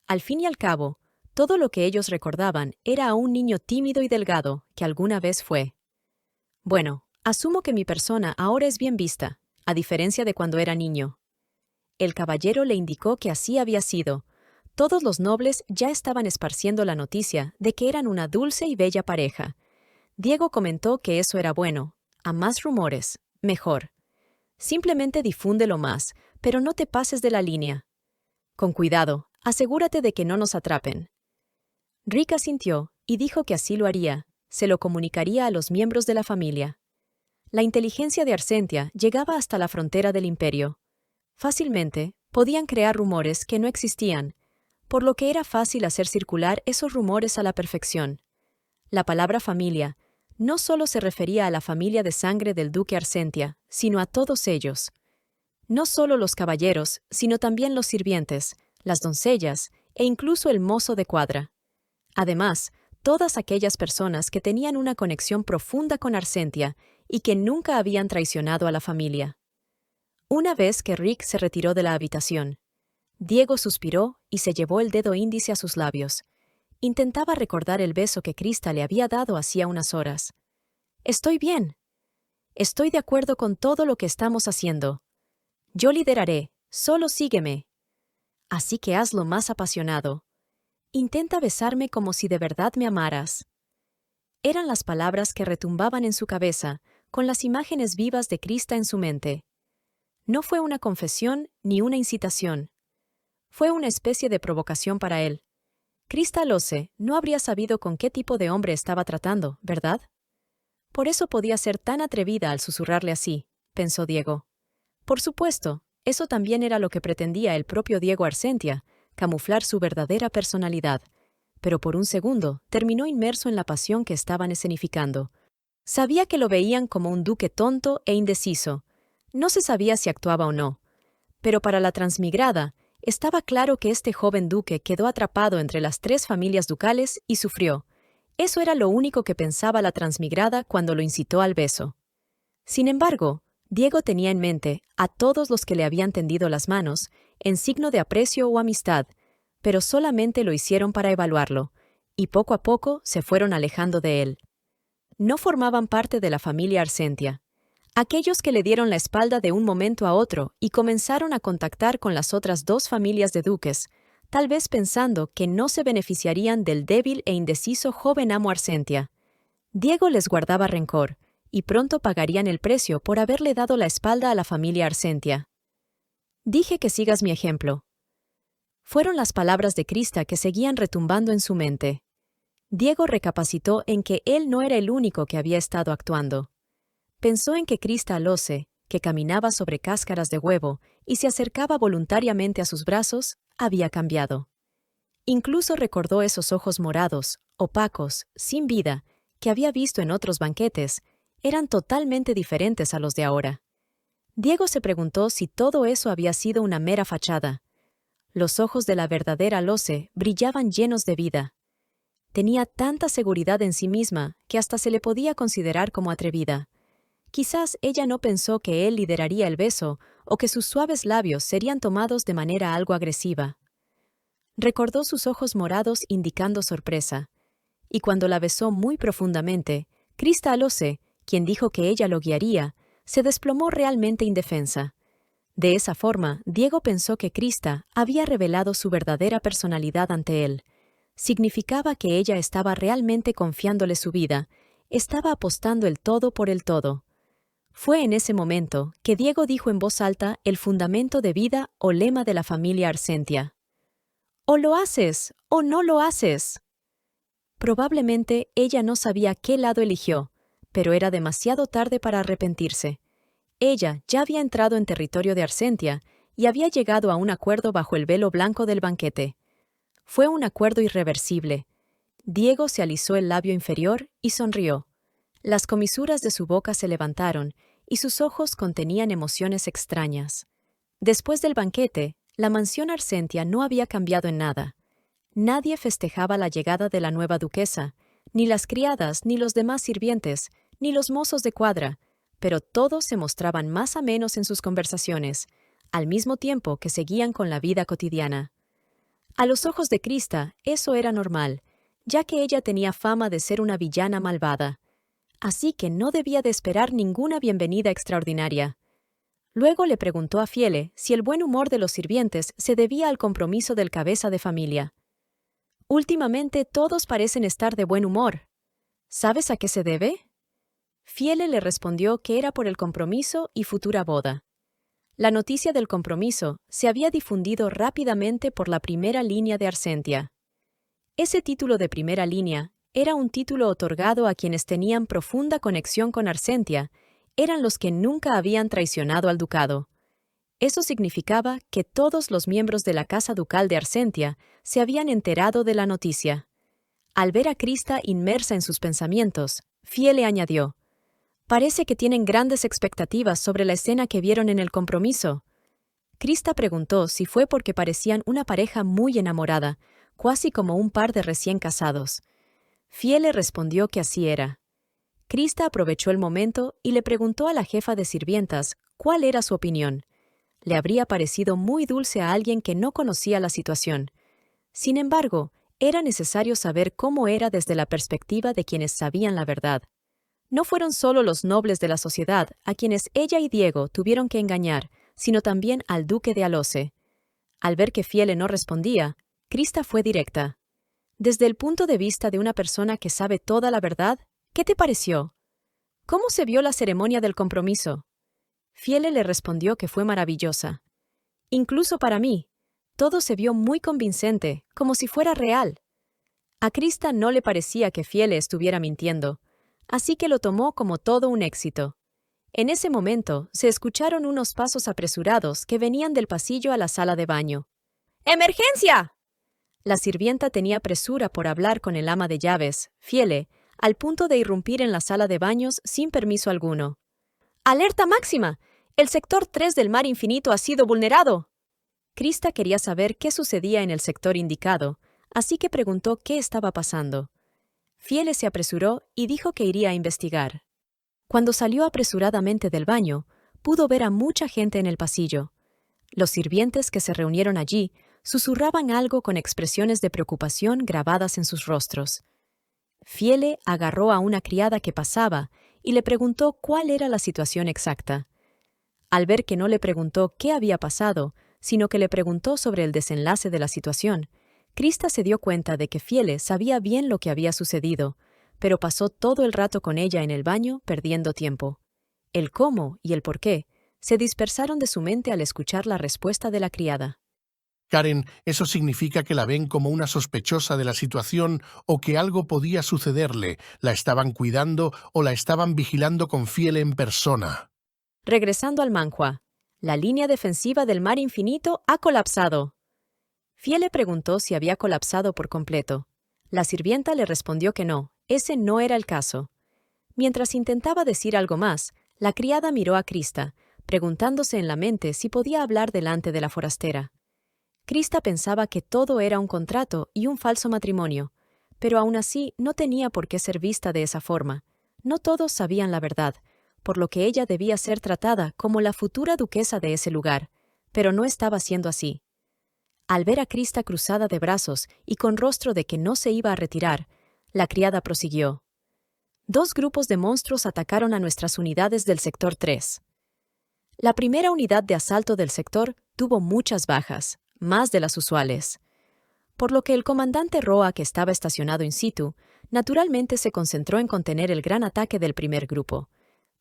Al fin y al cabo, todo lo que ellos recordaban era a un niño tímido y delgado que alguna vez fue. Bueno, asumo que mi persona ahora es bien vista, a diferencia de cuando era niño. El caballero le indicó que así había sido. Todos los nobles ya estaban esparciendo la noticia de que eran una dulce y bella pareja. Diego comentó que eso era bueno. A más rumores, mejor. Simplemente difúndelo más, pero no te pases de la línea. Con cuidado, asegúrate de que no nos atrapen. Rick asintió y dijo que así lo haría. Se lo comunicaría a los miembros de la familia. La inteligencia de Arsentia llegaba hasta la frontera del imperio. Fácilmente, podían crear rumores que no existían, por lo que era fácil hacer circular esos rumores a la perfección. La palabra familia no solo se refería a la familia de sangre del duque Arsentia, sino a todos ellos. No solo los caballeros, sino también los sirvientes, las doncellas e incluso el mozo de cuadra. Además, todas aquellas personas que tenían una conexión profunda con Arsentia y que nunca habían traicionado a la familia. Una vez que Rick se retiró de la habitación, Diego suspiró y se llevó el dedo índice a sus labios. Intentaba recordar el beso que Krista le había dado hacía unas horas. «Estoy bien. Estoy de acuerdo con todo lo que estamos haciendo. Yo lideraré, solo sígueme. Así que hazlo más apasionado. Intenta besarme como si de verdad me amaras». Eran las palabras que retumbaban en su cabeza, con las imágenes vivas de Krista en su mente. No fue una confesión ni una incitación. Fue una especie de provocación para él. Krista Alose no habría sabido con qué tipo de hombre estaba tratando, ¿verdad? Por eso podía ser tan atrevida al susurrarle así, pensó Diego. Por supuesto, eso también era lo que pretendía el propio Diego Arsentia, camuflar su verdadera personalidad. Pero por un segundo terminó inmerso en la pasión que estaban escenificando. Sabía que lo veían como un duque tonto e indeciso. No se sabía si actuaba o no. Pero para la transmigrada, Estaba claro que este joven duque quedó atrapado entre las 3 familias ducales y sufrió. Eso era lo único que pensaba la transmigrada cuando lo incitó al beso. Sin embargo, Diego tenía en mente a todos los que le habían tendido las manos, en signo de aprecio o amistad, pero solamente lo hicieron para evaluarlo, y poco a poco se fueron alejando de él. No formaban parte de la familia Arsentia. Aquellos que le dieron la espalda de un momento a otro y comenzaron a contactar con las otras 2 familias de duques, tal vez pensando que no se beneficiarían del débil e indeciso joven amo Arsentia. Diego les guardaba rencor, y pronto pagarían el precio por haberle dado la espalda a la familia Arsentia. Dije que sigas mi ejemplo. Fueron las palabras de Crista que seguían retumbando en su mente. Diego recapacitó en que él no era el único que había estado actuando. Pensó en que Crista Alose, que caminaba sobre cáscaras de huevo y se acercaba voluntariamente a sus brazos, había cambiado. Incluso recordó esos ojos morados, opacos, sin vida, que había visto en otros banquetes. Eran totalmente diferentes a los de ahora. Diego se preguntó si todo eso había sido una mera fachada. Los ojos de la verdadera Alose brillaban llenos de vida. Tenía tanta seguridad en sí misma que hasta se le podía considerar como atrevida. Quizás ella no pensó que él lideraría el beso o que sus suaves labios serían tomados de manera algo agresiva. Recordó sus ojos morados indicando sorpresa. Y cuando la besó muy profundamente, Crista Alose, quien dijo que ella lo guiaría, se desplomó realmente indefensa. De esa forma, Diego pensó que Crista había revelado su verdadera personalidad ante él. Significaba que ella estaba realmente confiándole su vida, estaba apostando el todo por el todo. Fue en ese momento que Diego dijo en voz alta el fundamento de vida o lema de la familia Arsentia. «O lo haces, o no lo haces». Probablemente ella no sabía qué lado eligió, pero era demasiado tarde para arrepentirse. Ella ya había entrado en territorio de Arsentia y había llegado a un acuerdo bajo el velo blanco del banquete. Fue un acuerdo irreversible. Diego se alisó el labio inferior y sonrió. Las comisuras de su boca se levantaron y sus ojos contenían emociones extrañas. Después del banquete, la mansión Arsentia no había cambiado en nada. Nadie festejaba la llegada de la nueva duquesa, ni las criadas, ni los demás sirvientes, ni los mozos de cuadra, pero todos se mostraban más amenos en sus conversaciones, al mismo tiempo que seguían con la vida cotidiana. A los ojos de Crista, eso era normal, ya que ella tenía fama de ser una villana malvada. Así que no debía de esperar ninguna bienvenida extraordinaria. Luego le preguntó a Fiele si el buen humor de los sirvientes se debía al compromiso del cabeza de familia. «Últimamente todos parecen estar de buen humor. ¿Sabes a qué se debe?» Fiele le respondió que era por el compromiso y futura boda. La noticia del compromiso se había difundido rápidamente por la primera línea de Arsentia. Ese título de primera línea era un título otorgado a quienes tenían profunda conexión con Arsentia, eran los que nunca habían traicionado al ducado. Eso significaba que todos los miembros de la casa ducal de Arsentia se habían enterado de la noticia. Al ver a Crista inmersa en sus pensamientos, Fiele añadió: «Parece que tienen grandes expectativas sobre la escena que vieron en el compromiso». Crista preguntó si fue porque parecían una pareja muy enamorada, casi como un par de recién casados. Fiele respondió que así era. Crista aprovechó el momento y le preguntó a la jefa de sirvientas cuál era su opinión. Le habría parecido muy dulce a alguien que no conocía la situación. Sin embargo, era necesario saber cómo era desde la perspectiva de quienes sabían la verdad. No fueron solo los nobles de la sociedad a quienes ella y Diego tuvieron que engañar, sino también al duque de Alose. Al ver que Fiele no respondía, Crista fue directa. «Desde el punto de vista de una persona que sabe toda la verdad, ¿qué te pareció? ¿Cómo se vio la ceremonia del compromiso?» Fiele le respondió que fue maravillosa. «Incluso para mí, todo se vio muy convincente, como si fuera real». A Crista no le parecía que Fiele estuviera mintiendo, así que lo tomó como todo un éxito. En ese momento se escucharon unos pasos apresurados que venían del pasillo a la sala de baño. «¡Emergencia!». La sirvienta tenía presura por hablar con el ama de llaves, Fiele, al punto de irrumpir en la sala de baños sin permiso alguno. «¡Alerta máxima! El sector 3 del mar infinito ha sido vulnerado». Krista quería saber qué sucedía en el sector indicado, así que preguntó qué estaba pasando. Fiele se apresuró y dijo que iría a investigar. Cuando salió apresuradamente del baño, pudo ver a mucha gente en el pasillo. Los sirvientes que se reunieron allí susurraban algo con expresiones de preocupación grabadas en sus rostros. Fiele agarró a una criada que pasaba y le preguntó cuál era la situación exacta. Al ver que no le preguntó qué había pasado, sino que le preguntó sobre el desenlace de la situación, Krista se dio cuenta de que Fiele sabía bien lo que había sucedido, pero pasó todo el rato con ella en el baño perdiendo tiempo. El cómo y el por qué se dispersaron de su mente al escuchar la respuesta de la criada. Karen, eso significa que la ven como una sospechosa de la situación o que algo podía sucederle, la estaban cuidando o la estaban vigilando con Fiele en persona. Regresando al Manhua, la línea defensiva del Mar Infinito ha colapsado. Fiele preguntó si había colapsado por completo. La sirvienta le respondió que no, ese no era el caso. Mientras intentaba decir algo más, la criada miró a Krista, preguntándose en la mente si podía hablar delante de la forastera. Krista pensaba que todo era un contrato y un falso matrimonio, pero aún así no tenía por qué ser vista de esa forma. No todos sabían la verdad, por lo que ella debía ser tratada como la futura duquesa de ese lugar, pero no estaba siendo así. Al ver a Krista cruzada de brazos y con rostro de que no se iba a retirar, la criada prosiguió. 2 grupos de monstruos atacaron a nuestras unidades del sector 3. La primera unidad de asalto del sector tuvo muchas bajas, más de las usuales, por lo que el comandante Roa, que estaba estacionado in situ, naturalmente se concentró en contener el gran ataque del primer grupo.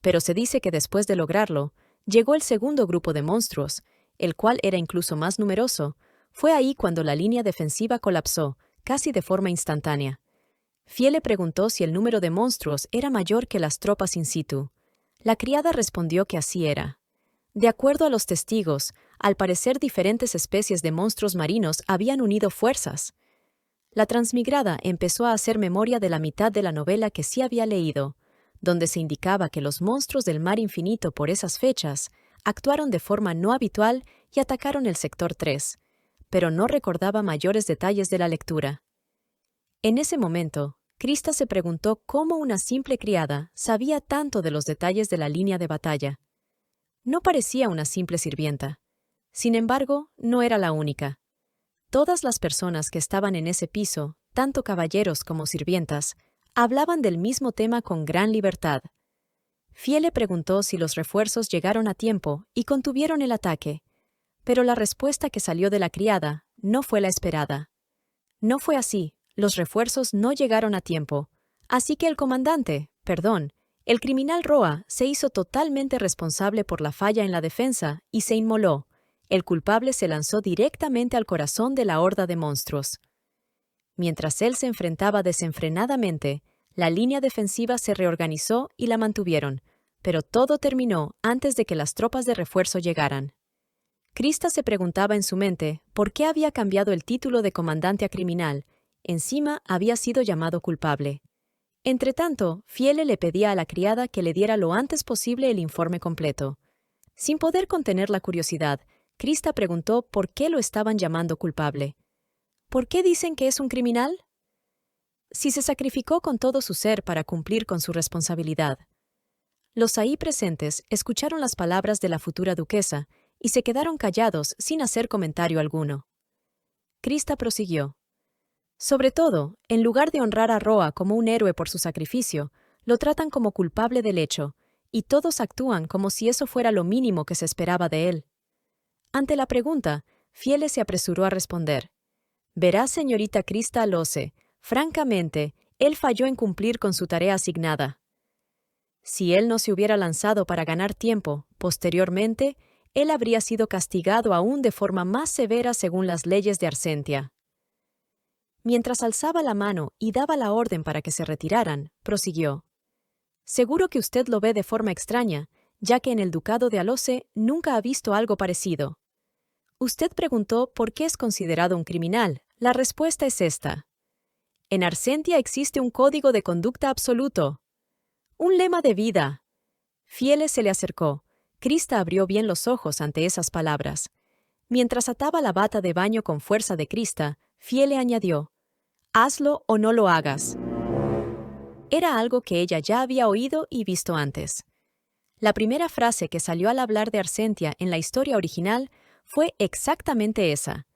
Pero se dice que después de lograrlo, llegó el segundo grupo de monstruos, el cual era incluso más numeroso. Fue ahí cuando la línea defensiva colapsó, casi de forma instantánea. Fiele preguntó si el número de monstruos era mayor que las tropas in situ. La criada respondió que así era. De acuerdo a los testigos, al parecer diferentes especies de monstruos marinos habían unido fuerzas. La transmigrada empezó a hacer memoria de la mitad de la novela que sí había leído, donde se indicaba que los monstruos del Mar Infinito por esas fechas actuaron de forma no habitual y atacaron el sector 3, pero no recordaba mayores detalles de la lectura. En ese momento, Krista se preguntó cómo una simple criada sabía tanto de los detalles de la línea de batalla. No parecía una simple sirvienta. Sin embargo, no era la única. Todas las personas que estaban en ese piso, tanto caballeros como sirvientas, hablaban del mismo tema con gran libertad. Fiele preguntó si los refuerzos llegaron a tiempo y contuvieron el ataque, pero la respuesta que salió de la criada no fue la esperada. No fue así, los refuerzos no llegaron a tiempo, así que el criminal Roa se hizo totalmente responsable por la falla en la defensa y se inmoló. El culpable se lanzó directamente al corazón de la horda de monstruos. Mientras él se enfrentaba desenfrenadamente, la línea defensiva se reorganizó y la mantuvieron, pero todo terminó antes de que las tropas de refuerzo llegaran. Krista se preguntaba en su mente por qué había cambiado el título de comandante a criminal. Encima había sido llamado culpable. Entretanto, Fiele le pedía a la criada que le diera lo antes posible el informe completo. Sin poder contener la curiosidad, Krista preguntó por qué lo estaban llamando culpable. ¿Por qué dicen que es un criminal? Si se sacrificó con todo su ser para cumplir con su responsabilidad. Los ahí presentes escucharon las palabras de la futura duquesa y se quedaron callados sin hacer comentario alguno. Krista prosiguió. Sobre todo, en lugar de honrar a Roa como un héroe por su sacrificio, lo tratan como culpable del hecho, y todos actúan como si eso fuera lo mínimo que se esperaba de él. Ante la pregunta, Fiele se apresuró a responder. Verá, señorita Krista Alose, francamente, él falló en cumplir con su tarea asignada. Si él no se hubiera lanzado para ganar tiempo, posteriormente, él habría sido castigado aún de forma más severa según las leyes de Arsentia. Mientras alzaba la mano y daba la orden para que se retiraran, prosiguió. Seguro que usted lo ve de forma extraña, ya que en el ducado de Alose nunca ha visto algo parecido. Usted preguntó por qué es considerado un criminal. La respuesta es esta. En Arsentia existe un código de conducta absoluto. Un lema de vida. Fiele se le acercó. Krista abrió bien los ojos ante esas palabras. Mientras ataba la bata de baño con fuerza de Krista, Fiele añadió: «Hazlo o no lo hagas». Era algo que ella ya había oído y visto antes. La primera frase que salió al hablar de Arsentia en la historia original fue exactamente esa.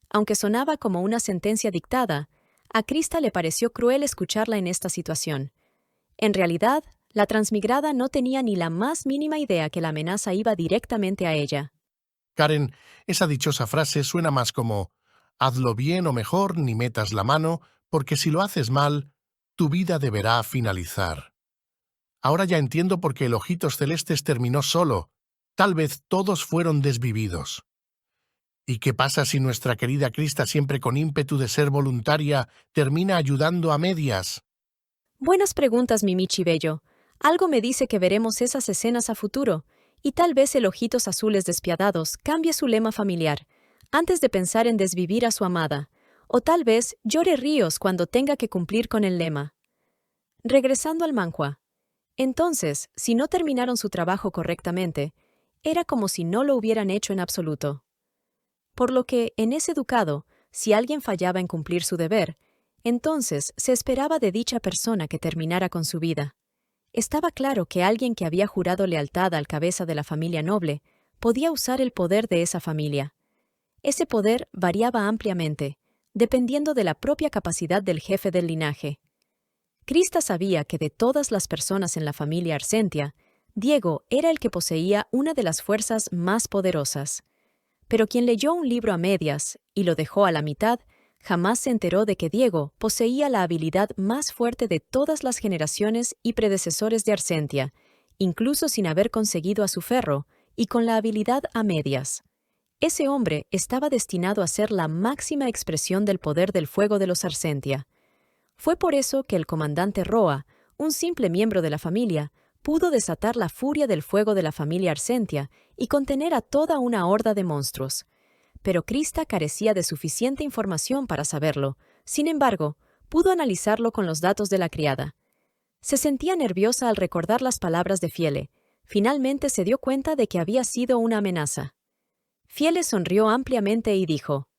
Aunque sonaba como una sentencia dictada, a Krista le pareció cruel escucharla en esta situación. En realidad, la transmigrada no tenía ni la más mínima idea que la amenaza iba directamente a ella. Karen, esa dichosa frase suena más como «hazlo bien o mejor, ni metas la mano, porque si lo haces mal, tu vida deberá finalizar». Ahora ya entiendo por qué el Ojitos Celestes terminó solo. Tal vez todos fueron desvividos. ¿Y qué pasa si nuestra querida Krista, siempre con ímpetu de ser voluntaria, termina ayudando a medias? Buenas preguntas, mi Michi bello. Algo me dice que veremos esas escenas a futuro, y tal vez el Ojitos Azules Despiadados cambie su lema familiar, antes de pensar en desvivir a su amada, o tal vez llore ríos cuando tenga que cumplir con el lema. Regresando al manhua. Entonces, si no terminaron su trabajo correctamente, era como si no lo hubieran hecho en absoluto. Por lo que, en ese ducado, si alguien fallaba en cumplir su deber, entonces se esperaba de dicha persona que terminara con su vida. Estaba claro que alguien que había jurado lealtad al cabeza de la familia noble podía usar el poder de esa familia. Ese poder variaba ampliamente, dependiendo de la propia capacidad del jefe del linaje. Krista sabía que de todas las personas en la familia Arsentia, Diego era el que poseía una de las fuerzas más poderosas. Pero quien leyó un libro a medias y lo dejó a la mitad, jamás se enteró de que Diego poseía la habilidad más fuerte de todas las generaciones y predecesores de Arsentia, incluso sin haber conseguido a su ferro y con la habilidad a medias. Ese hombre estaba destinado a ser la máxima expresión del poder del fuego de los Arsentia. Fue por eso que el comandante Roa, un simple miembro de la familia, pudo desatar la furia del fuego de la familia Arsentia y contener a toda una horda de monstruos. Pero Krista carecía de suficiente información para saberlo. Sin embargo, pudo analizarlo con los datos de la criada. Se sentía nerviosa al recordar las palabras de Fiele. Finalmente se dio cuenta de que había sido una amenaza. Fiele sonrió ampliamente y dijo: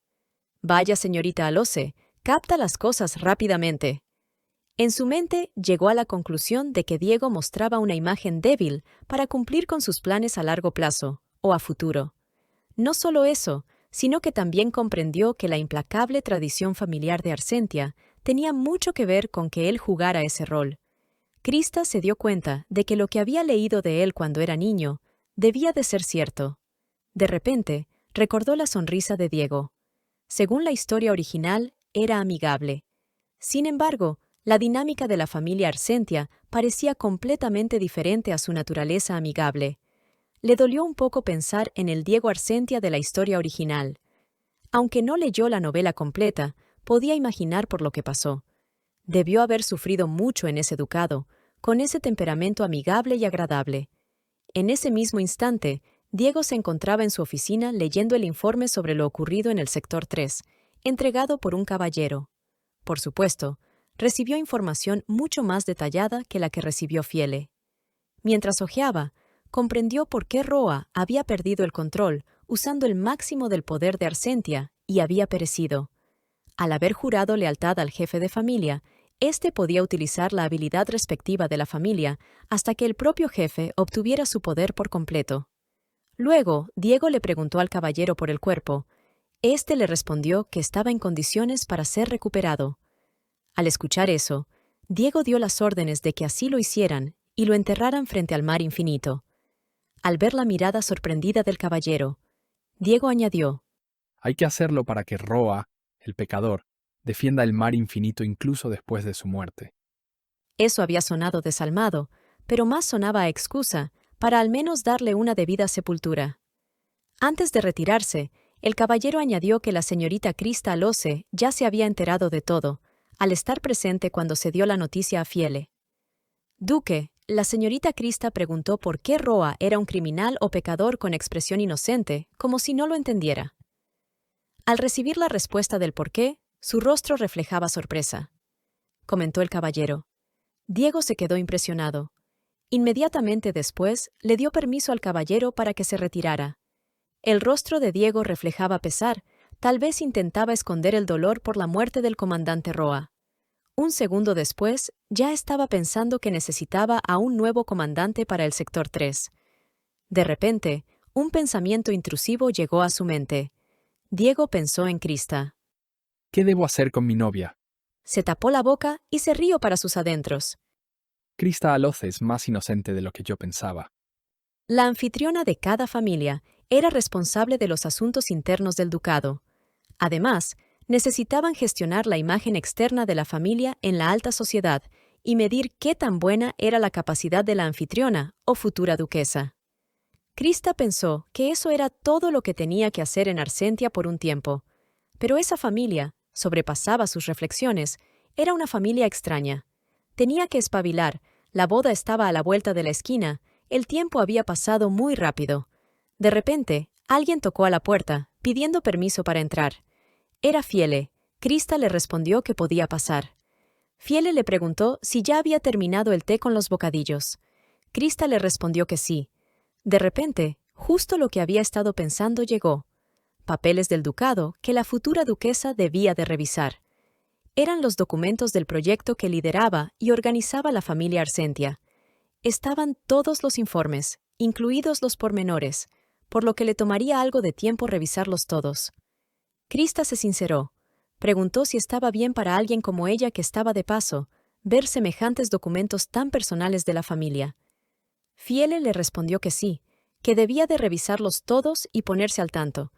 «Vaya, señorita Alose, capta las cosas rápidamente». En su mente llegó a la conclusión de que Diego mostraba una imagen débil para cumplir con sus planes a largo plazo, o a futuro. No solo eso, sino que también comprendió que la implacable tradición familiar de Arsentia tenía mucho que ver con que él jugara ese rol. Krista se dio cuenta de que lo que había leído de él cuando era niño debía de ser cierto. De repente, recordó la sonrisa de Diego. Según la historia original, era amigable. Sin embargo, la dinámica de la familia Arsentia parecía completamente diferente a su naturaleza amigable. Le dolió un poco pensar en el Diego Arsentia de la historia original. Aunque no leyó la novela completa, podía imaginar por lo que pasó. Debió haber sufrido mucho en ese ducado, con ese temperamento amigable y agradable. En ese mismo instante, Diego se encontraba en su oficina leyendo el informe sobre lo ocurrido en el sector 3, entregado por un caballero. Por supuesto, recibió información mucho más detallada que la que recibió Fiele. Mientras hojeaba, comprendió por qué Roa había perdido el control usando el máximo del poder de Arsentia y había perecido. Al haber jurado lealtad al jefe de familia, éste podía utilizar la habilidad respectiva de la familia hasta que el propio jefe obtuviera su poder por completo. Luego, Diego le preguntó al caballero por el cuerpo. Este le respondió que estaba en condiciones para ser recuperado. Al escuchar eso, Diego dio las órdenes de que así lo hicieran y lo enterraran frente al mar infinito. Al ver la mirada sorprendida del caballero, Diego añadió: Hay que hacerlo para que Roa, el pecador, defienda el mar infinito incluso después de su muerte. Eso había sonado desalmado, pero más sonaba a excusa para al menos darle una debida sepultura. Antes de retirarse, el caballero añadió que la señorita Krista Alose ya se había enterado de todo, al estar presente cuando se dio la noticia a Fiele. Duque, la señorita Krista preguntó por qué Roa era un criminal o pecador con expresión inocente, como si no lo entendiera. Al recibir la respuesta del por qué, su rostro reflejaba sorpresa. Comentó el caballero. Diego se quedó impresionado. Inmediatamente después, le dio permiso al caballero para que se retirara. El rostro de Diego reflejaba pesar, tal vez intentaba esconder el dolor por la muerte del comandante Roa. Un segundo después, ya estaba pensando que necesitaba a un nuevo comandante para el sector 3. De repente, un pensamiento intrusivo llegó a su mente. Diego pensó en Krista. ¿Qué debo hacer con mi novia? Se tapó la boca y se rió para sus adentros. Krista Aloce es más inocente de lo que yo pensaba. La anfitriona de cada familia era responsable de los asuntos internos del ducado. Además, necesitaban gestionar la imagen externa de la familia en la alta sociedad y medir qué tan buena era la capacidad de la anfitriona o futura duquesa. Krista pensó que eso era todo lo que tenía que hacer en Arcentia por un tiempo, pero esa familia sobrepasaba sus reflexiones. Era una familia extraña. Tenía que espabilar, la boda estaba a la vuelta de la esquina, el tiempo había pasado muy rápido. De repente, alguien tocó a la puerta, pidiendo permiso para entrar. Era Fiele. Krista le respondió que podía pasar. Fiele le preguntó si ya había terminado el té con los bocadillos. Krista le respondió que sí. De repente, justo lo que había estado pensando llegó. Papeles del ducado que la futura duquesa debía de revisar. Eran los documentos del proyecto que lideraba y organizaba la familia Arcentia. Estaban todos los informes, incluidos los pormenores, por lo que le tomaría algo de tiempo revisarlos todos. Krista se sinceró. Preguntó si estaba bien para alguien como ella que estaba de paso, ver semejantes documentos tan personales de la familia. Fiele le respondió que sí, que debía de revisarlos todos y ponerse al tanto.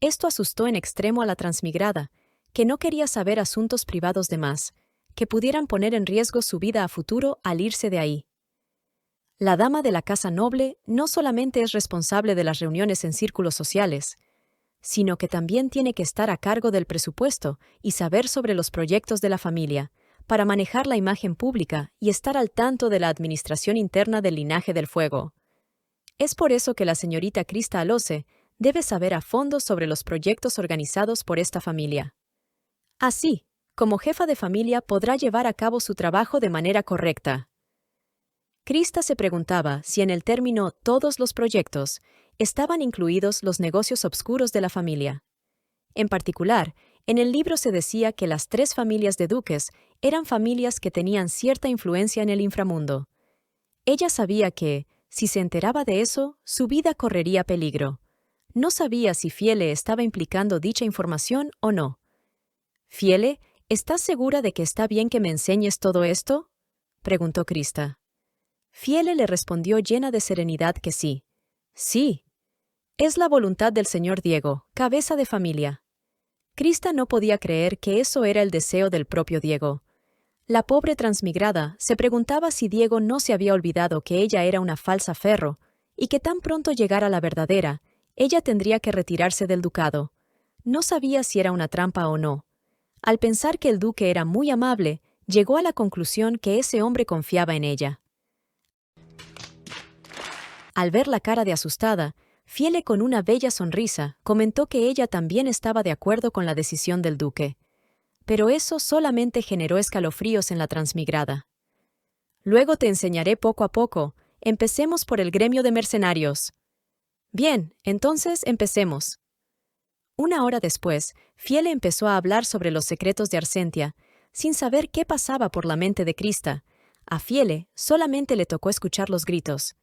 Esto asustó en extremo a la transmigrada, que no quería saber asuntos privados de más, que pudieran poner en riesgo su vida a futuro al irse de ahí. La dama de la casa noble no solamente es responsable de las reuniones en círculos sociales, sino que también tiene que estar a cargo del presupuesto y saber sobre los proyectos de la familia, para manejar la imagen pública y estar al tanto de la administración interna del linaje del fuego. Es por eso que la señorita Krista Aloce debe saber a fondo sobre los proyectos organizados por esta familia. Así, como jefa de familia podrá llevar a cabo su trabajo de manera correcta. Krista se preguntaba si en el término todos los proyectos estaban incluidos los negocios obscuros de la familia. En particular, en el libro se decía que las 3 familias de duques eran familias que tenían cierta influencia en el inframundo. Ella sabía que, si se enteraba de eso, su vida correría peligro. No sabía si Fiele estaba implicando dicha información o no. «Fiele, ¿estás segura de que está bien que me enseñes todo esto?», preguntó Krista. Fiele le respondió llena de serenidad que sí. «Sí. Es la voluntad del señor Diego, cabeza de familia». Krista no podía creer que eso era el deseo del propio Diego. La pobre transmigrada se preguntaba si Diego no se había olvidado que ella era una falsa Ferro, y que tan pronto llegara la verdadera, ella tendría que retirarse del ducado. No sabía si era una trampa o no. Al pensar que el duque era muy amable, llegó a la conclusión que ese hombre confiaba en ella. Al ver la cara de asustada, Fiele con una bella sonrisa comentó que ella también estaba de acuerdo con la decisión del duque. Pero eso solamente generó escalofríos en la transmigrada. «Luego te enseñaré poco a poco. Empecemos por el gremio de mercenarios». «Bien, entonces empecemos». Una hora después, Fiele empezó a hablar sobre los secretos de Arcentia, sin saber qué pasaba por la mente de Krista. A Fiele solamente le tocó escuchar los gritos.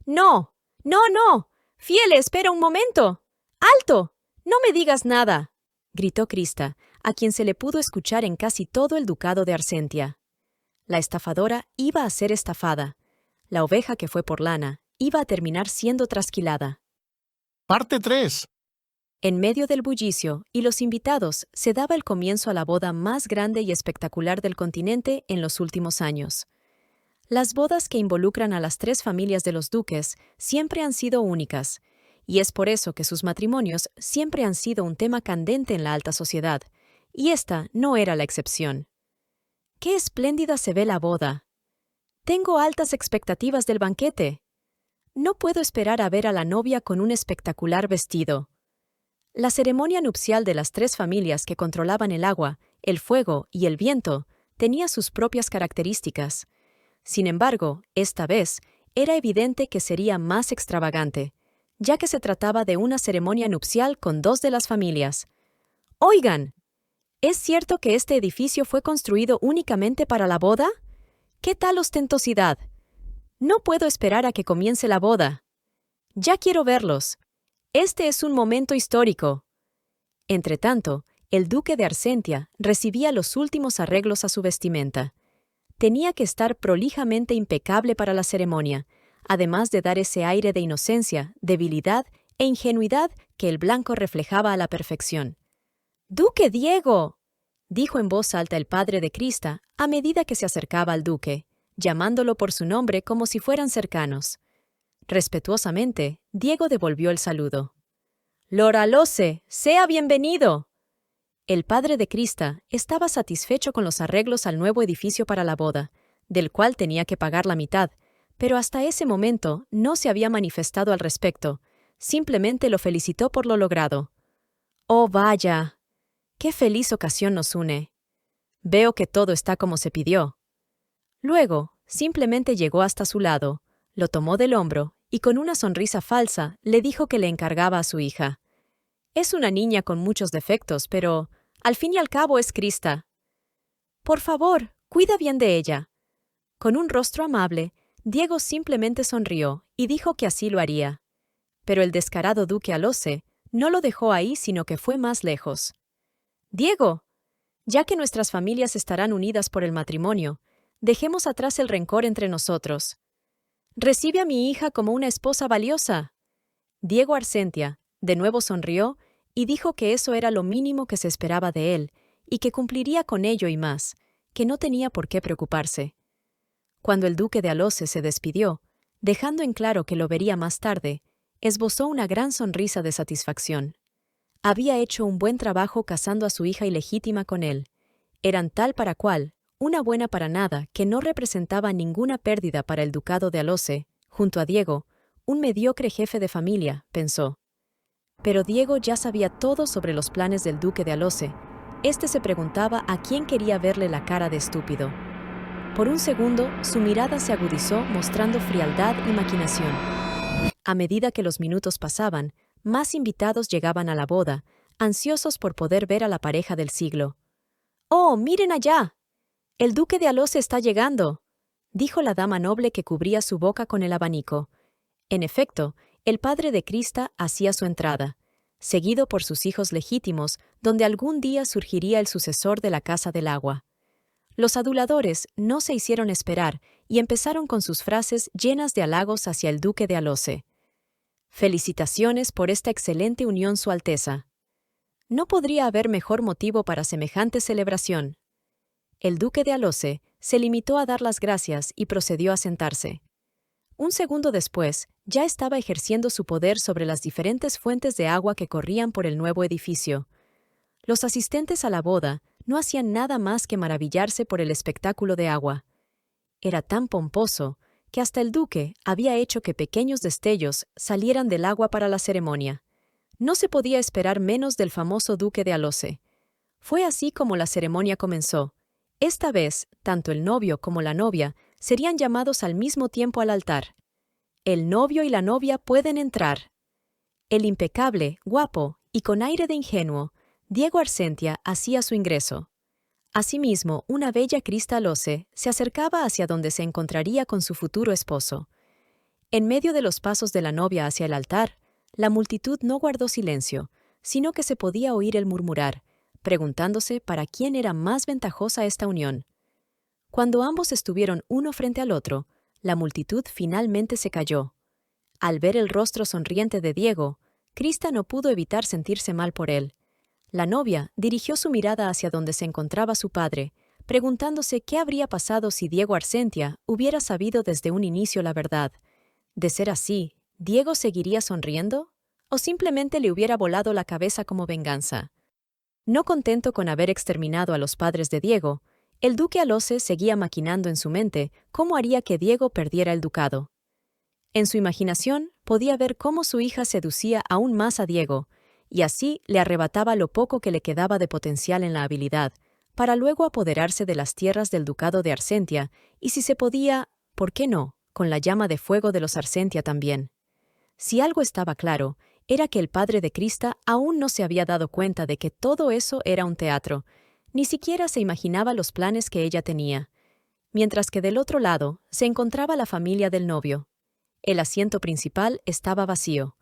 «¡No! ¡No, no! Fiele, espera un momento! ¡Alto! ¡No me digas nada!», gritó Krista, a quien se le pudo escuchar en casi todo el ducado de Arcentia. La estafadora iba a ser estafada. La oveja que fue por lana iba a terminar siendo trasquilada. Parte 3. En medio del bullicio y los invitados se daba el comienzo a la boda más grande y espectacular del continente en los últimos años. Las bodas que involucran a las 3 familias de los duques siempre han sido únicas, y es por eso que sus matrimonios siempre han sido un tema candente en la alta sociedad, y esta no era la excepción. ¡Qué espléndida se ve la boda! Tengo altas expectativas del banquete. No puedo esperar a ver a la novia con un espectacular vestido. La ceremonia nupcial de las 3 familias que controlaban el agua, el fuego y el viento tenía sus propias características. Sin embargo, esta vez, era evidente que sería más extravagante. ya que se trataba de una ceremonia nupcial con dos de las familias. «Oigan, ¿es cierto que este edificio fue construido únicamente para la boda? ¿Qué tal ostentosidad? No puedo esperar a que comience la boda. Ya quiero verlos. Este es un momento histórico». Entretanto, el duque de Arsentia recibía los últimos arreglos a su vestimenta. Tenía que estar prolijamente impecable para la ceremonia, además de dar ese aire de inocencia, debilidad e ingenuidad que el blanco reflejaba a la perfección. «¡Duque Diego!», dijo en voz alta el padre de Crista a medida que se acercaba al duque, llamándolo por su nombre como si fueran cercanos. Respetuosamente, Diego devolvió el saludo. «Lord Alloce, sea bienvenido». El padre de Crista estaba satisfecho con los arreglos al nuevo edificio para la boda, del cual tenía que pagar la mitad, pero hasta ese momento no se había manifestado al respecto, simplemente lo felicitó por lo logrado. «Oh, vaya, qué feliz ocasión nos une. Veo que todo está como se pidió». Luego, simplemente llegó hasta su lado, lo tomó del hombro y con una sonrisa falsa le dijo que le encargaba a su hija. «Es una niña con muchos defectos, pero, al fin y al cabo, es Crista. Por favor, cuida bien de ella». Con un rostro amable, Diego simplemente sonrió y dijo que así lo haría. Pero el descarado duque Alloce no lo dejó ahí, sino que fue más lejos. «Diego, ya que nuestras familias estarán unidas por el matrimonio, dejemos atrás el rencor entre nosotros. Recibe a mi hija como una esposa valiosa». Diego Arsentia de nuevo sonrió y dijo que eso era lo mínimo que se esperaba de él y que cumpliría con ello y más, que no tenía por qué preocuparse. Cuando el duque de Alloce se despidió, dejando en claro que lo vería más tarde, esbozó una gran sonrisa de satisfacción. Había hecho un buen trabajo casando a su hija ilegítima con él. Eran tal para cual, una buena para nada que no representaba ninguna pérdida para el ducado de Alloce, junto a Diego, un mediocre jefe de familia, pensó. Pero Diego ya sabía todo sobre los planes del duque de Alloce. Este se preguntaba a quién quería verle la cara de estúpido. Por un segundo, su mirada se agudizó mostrando frialdad y maquinación. A medida que los minutos pasaban, más invitados llegaban a la boda, ansiosos por poder ver a la pareja del siglo. «¡Oh, miren allá! El duque de Alloce está llegando», dijo la dama noble que cubría su boca con el abanico. En efecto, el padre de Crista hacía su entrada, seguido por sus hijos legítimos, donde algún día surgiría el sucesor de la Casa del Agua. Los aduladores no se hicieron esperar y empezaron con sus frases llenas de halagos hacia el duque de Alloce. «Felicitaciones por esta excelente unión, Su Alteza. No podría haber mejor motivo para semejante celebración». El duque de Alloce se limitó a dar las gracias y procedió a sentarse. Un segundo después, ya estaba ejerciendo su poder sobre las diferentes fuentes de agua que corrían por el nuevo edificio. Los asistentes a la boda no hacían nada más que maravillarse por el espectáculo de agua. Era tan pomposo que hasta el duque había hecho que pequeños destellos salieran del agua para la ceremonia. No se podía esperar menos del famoso duque de Alloce. Fue así como la ceremonia comenzó. Esta vez, tanto el novio como la novia serían llamados al mismo tiempo al altar. El novio y la novia pueden entrar. El impecable, guapo y con aire de ingenuo, Diego Arsentia hacía su ingreso. Asimismo, una bella Crista Alloce se acercaba hacia donde se encontraría con su futuro esposo. En medio de los pasos de la novia hacia el altar, la multitud no guardó silencio, sino que se podía oír el murmurar, preguntándose para quién era más ventajosa esta unión. Cuando ambos estuvieron uno frente al otro, la multitud finalmente se calló. Al ver el rostro sonriente de Diego, Crista no pudo evitar sentirse mal por él. La novia dirigió su mirada hacia donde se encontraba su padre, preguntándose qué habría pasado si Diego Arsentia hubiera sabido desde un inicio la verdad. De ser así, ¿Diego seguiría sonriendo? ¿O simplemente le hubiera volado la cabeza como venganza? No contento con haber exterminado a los padres de Diego, el duque Alloce seguía maquinando en su mente cómo haría que Diego perdiera el ducado. En su imaginación podía ver cómo su hija seducía aún más a Diego, y así le arrebataba lo poco que le quedaba de potencial en la habilidad, para luego apoderarse de las tierras del ducado de Arsentia, y si se podía, ¿por qué no?, con la llama de fuego de los Arsentia también. Si algo estaba claro, era que el padre de Krista aún no se había dado cuenta de que todo eso era un teatro, ni siquiera se imaginaba los planes que ella tenía. Mientras que del otro lado se encontraba la familia del novio. El asiento principal estaba vacío.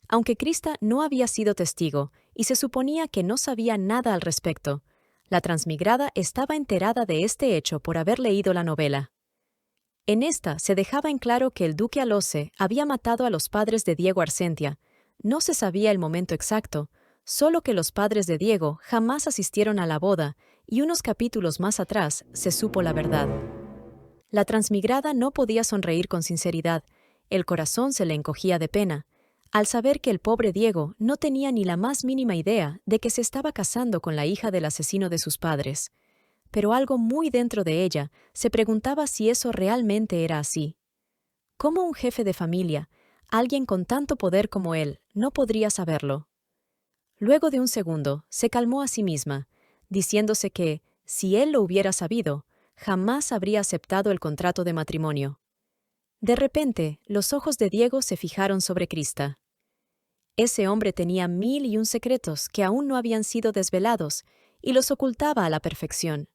Aunque Krista no había sido testigo y se suponía que no sabía nada al respecto, la transmigrada estaba enterada de este hecho por haber leído la novela. En esta se dejaba en claro que el duque Alose había matado a los padres de Diego Arcentia. No se sabía el momento exacto, solo que los padres de Diego jamás asistieron a la boda y unos capítulos más atrás se supo la verdad. La transmigrada no podía sonreír con sinceridad, el corazón se le encogía de pena, al saber que el pobre Diego no tenía ni la más mínima idea de que se estaba casando con la hija del asesino de sus padres. Pero algo muy dentro de ella se preguntaba si eso realmente era así. ¿Cómo un jefe de familia, alguien con tanto poder como él, no podría saberlo? Luego de un segundo, se calmó a sí misma, diciéndose que, si él lo hubiera sabido, jamás habría aceptado el contrato de matrimonio. De repente, los ojos de Diego se fijaron sobre Krista. Ese hombre tenía 1001 secretos que aún no habían sido desvelados y los ocultaba a la perfección.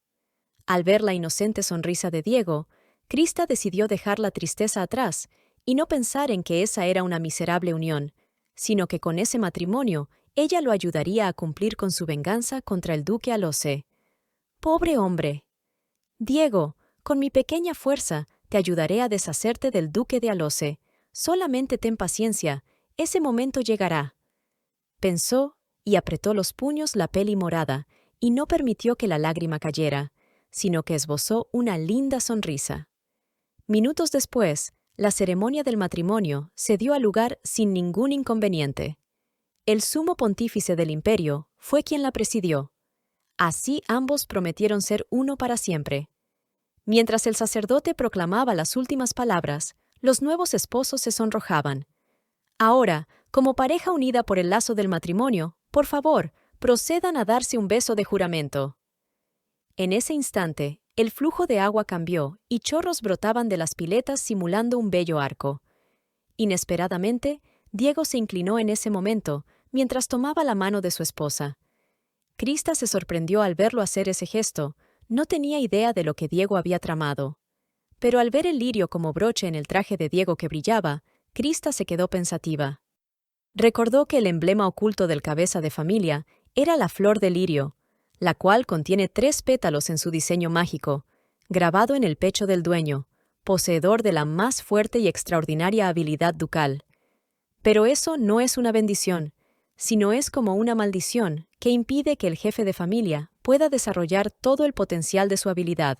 Al ver la inocente sonrisa de Diego, Krista decidió dejar la tristeza atrás y no pensar en que esa era una miserable unión, sino que con ese matrimonio ella lo ayudaría a cumplir con su venganza contra el duque Alose. ¡Pobre hombre! Diego, con mi pequeña fuerza, te ayudaré a deshacerte del duque de Alose. Solamente ten paciencia, ese momento llegará. Pensó y apretó los puños la peli morada y no permitió que la lágrima cayera, sino que esbozó una linda sonrisa. Minutos después, la ceremonia del matrimonio se dio a lugar sin ningún inconveniente. El sumo pontífice del imperio fue quien la presidió. Así ambos prometieron ser uno para siempre. Mientras el sacerdote proclamaba las últimas palabras, los nuevos esposos se sonrojaban. Ahora, como pareja unida por el lazo del matrimonio, por favor, procedan a darse un beso de juramento. En ese instante, el flujo de agua cambió y chorros brotaban de las piletas simulando un bello arco. Inesperadamente, Diego se inclinó en ese momento, mientras tomaba la mano de su esposa. Krista se sorprendió al verlo hacer ese gesto. No tenía idea de lo que Diego había tramado. Pero al ver el lirio como broche en el traje de Diego que brillaba, Krista se quedó pensativa. Recordó que el emblema oculto del cabeza de familia era la flor de lirio, la cual contiene 3 pétalos en su diseño mágico, grabado en el pecho del dueño, poseedor de la más fuerte y extraordinaria habilidad ducal. Pero eso no es una bendición, sino es como una maldición que impide que el jefe de familia pueda desarrollar todo el potencial de su habilidad.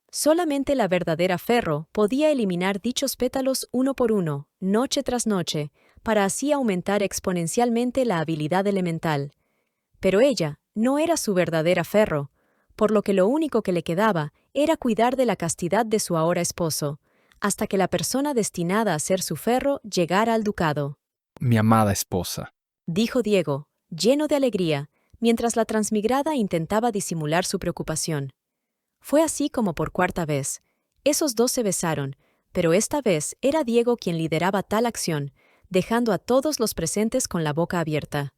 Solamente la verdadera Ferro podía eliminar dichos pétalos uno por uno, noche tras noche, para así aumentar exponencialmente la habilidad elemental. Pero ella no era su verdadera Ferro, por lo que lo único que le quedaba era cuidar de la castidad de su ahora esposo, hasta que la persona destinada a ser su Ferro llegara al ducado. Mi amada esposa. Dijo Diego, lleno de alegría, mientras la transmigrada intentaba disimular su preocupación. Fue así como por 4ª vez. Esos dos se besaron, pero esta vez era Diego quien lideraba tal acción, dejando a todos los presentes con la boca abierta.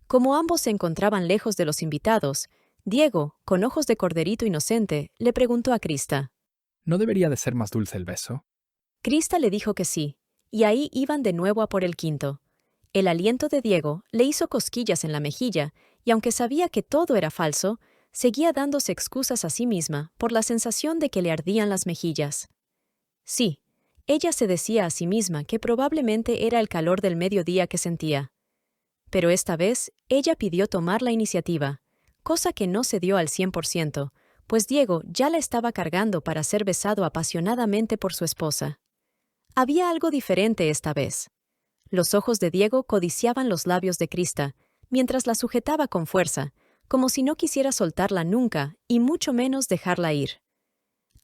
Como ambos se encontraban lejos de los invitados, Diego, con ojos de corderito inocente, le preguntó a Krista. ¿No debería de ser más dulce el beso? Krista le dijo que sí, y ahí iban de nuevo a por el 5. El aliento de Diego le hizo cosquillas en la mejilla, y aunque sabía que todo era falso, seguía dándose excusas a sí misma por la sensación de que le ardían las mejillas. Sí, ella se decía a sí misma que probablemente era el calor del mediodía que sentía. Pero esta vez, ella pidió tomar la iniciativa, cosa que no se dio al 100%, pues Diego ya la estaba cargando para ser besado apasionadamente por su esposa. Había algo diferente esta vez. Los ojos de Diego codiciaban los labios de Krista, mientras la sujetaba con fuerza, como si no quisiera soltarla nunca y mucho menos dejarla ir.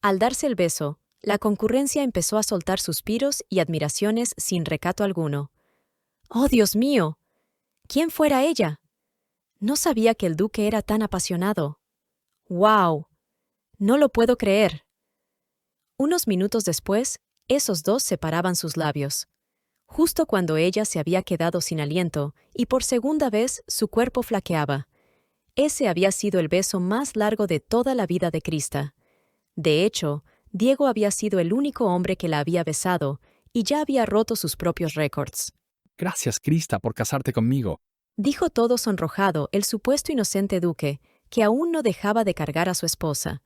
Al darse el beso, la concurrencia empezó a soltar suspiros y admiraciones sin recato alguno. ¡Oh, Dios mío! ¿Quién fuera ella? No sabía que el duque era tan apasionado. ¡Guau! No lo puedo creer. Unos minutos después, esos dos separaban sus labios. justo cuando ella se había quedado sin aliento y por segunda vez su cuerpo flaqueaba. Ese había sido el beso más largo de toda la vida de Krista. De hecho, Diego había sido el único hombre que la había besado y ya había roto sus propios récords. Gracias, Krista, por casarte conmigo. Dijo todo sonrojado el supuesto inocente duque, que aún no dejaba de cargar a su esposa.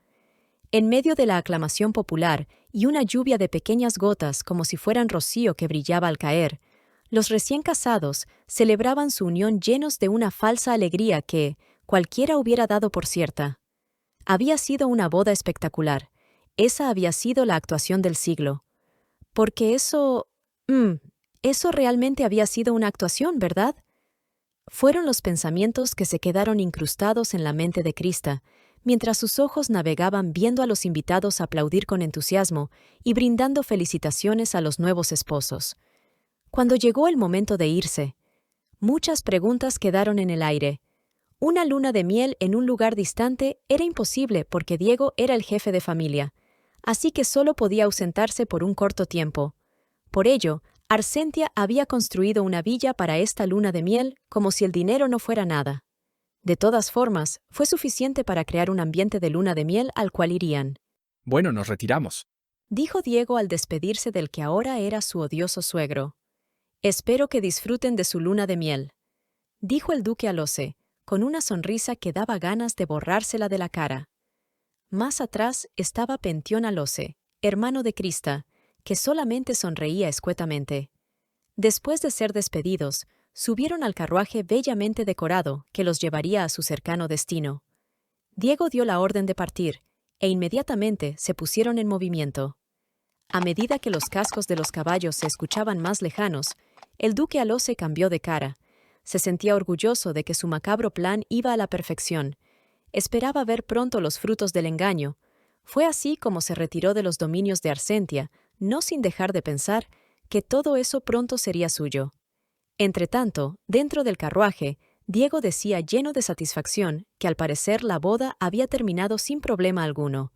En medio de la aclamación popular y una lluvia de pequeñas gotas como si fueran rocío que brillaba al caer, los recién casados celebraban su unión llenos de una falsa alegría que cualquiera hubiera dado por cierta. Había sido una boda espectacular. Esa había sido la actuación del siglo. Porque eso realmente había sido una actuación, ¿verdad? Fueron los pensamientos que se quedaron incrustados en la mente de Krista, mientras sus ojos navegaban viendo a los invitados aplaudir con entusiasmo y brindando felicitaciones a los nuevos esposos. Cuando llegó el momento de irse, muchas preguntas quedaron en el aire. Una luna de miel en un lugar distante era imposible porque Diego era el jefe de familia, así que solo podía ausentarse por un corto tiempo. Por ello, Arsentia había construido una villa para esta luna de miel como si el dinero no fuera nada. De todas formas, fue suficiente para crear un ambiente de luna de miel al cual irían. Bueno, nos retiramos. Dijo Diego al despedirse del que ahora era su odioso suegro. Espero que disfruten de su luna de miel. Dijo el duque a Lose, con una sonrisa que daba ganas de borrársela de la cara. Más atrás estaba Pentión Alose, hermano de Krista, que solamente sonreía escuetamente. Después de ser despedidos, subieron al carruaje bellamente decorado que los llevaría a su cercano destino. Diego dio la orden de partir, e inmediatamente se pusieron en movimiento. A medida que los cascos de los caballos se escuchaban más lejanos, el duque Alose cambió de cara. Se sentía orgulloso de que su macabro plan iba a la perfección. Esperaba ver pronto los frutos del engaño. Fue así como se retiró de los dominios de Arsentia, no sin dejar de pensar que todo eso pronto sería suyo. Entretanto, dentro del carruaje, Diego decía lleno de satisfacción que al parecer la boda había terminado sin problema alguno.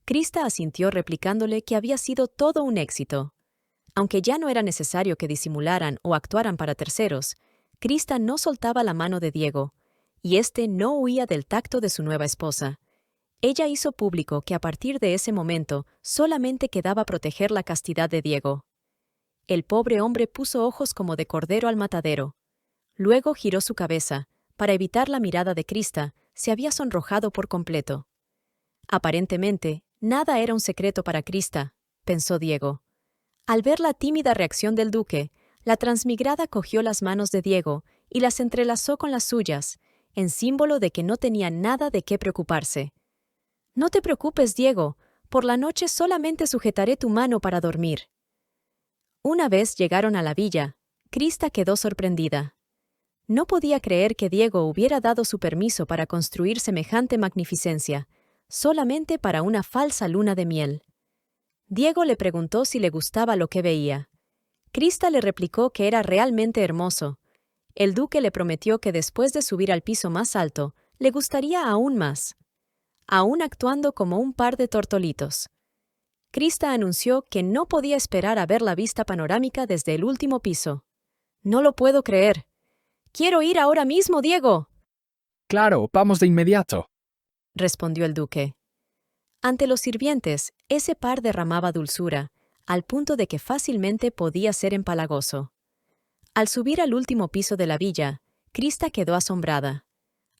Krista asintió replicándole que había sido todo un éxito. Aunque ya no era necesario que disimularan o actuaran para terceros, Krista no soltaba la mano de Diego, y éste no huía del tacto de su nueva esposa. Ella hizo público que a partir de ese momento solamente quedaba proteger la castidad de Diego. El pobre hombre puso ojos como de cordero al matadero. Luego giró su cabeza. Para evitar la mirada de Krista, se había sonrojado por completo. Aparentemente, nada era un secreto para Krista, pensó Diego. Al ver la tímida reacción del duque, la transmigrada cogió las manos de Diego y las entrelazó con las suyas, en símbolo de que no tenía nada de qué preocuparse. «No te preocupes, Diego, por la noche solamente sujetaré tu mano para dormir». Una vez llegaron a la villa, Krista quedó sorprendida. No podía creer que Diego hubiera dado su permiso para construir semejante magnificencia, solamente para una falsa luna de miel. Diego le preguntó si le gustaba lo que veía. Krista le replicó que era realmente hermoso. El duque le prometió que después de subir al piso más alto, le gustaría aún más. Aún actuando como un par de tortolitos. Krista anunció que no podía esperar a ver la vista panorámica desde el último piso. «No lo puedo creer. Quiero ir ahora mismo, Diego», Claro, vamos de inmediato. respondió el duque. Ante los sirvientes, ese par derramaba dulzura, al punto de que fácilmente podía ser empalagoso. Al subir al último piso de la villa, Krista quedó asombrada.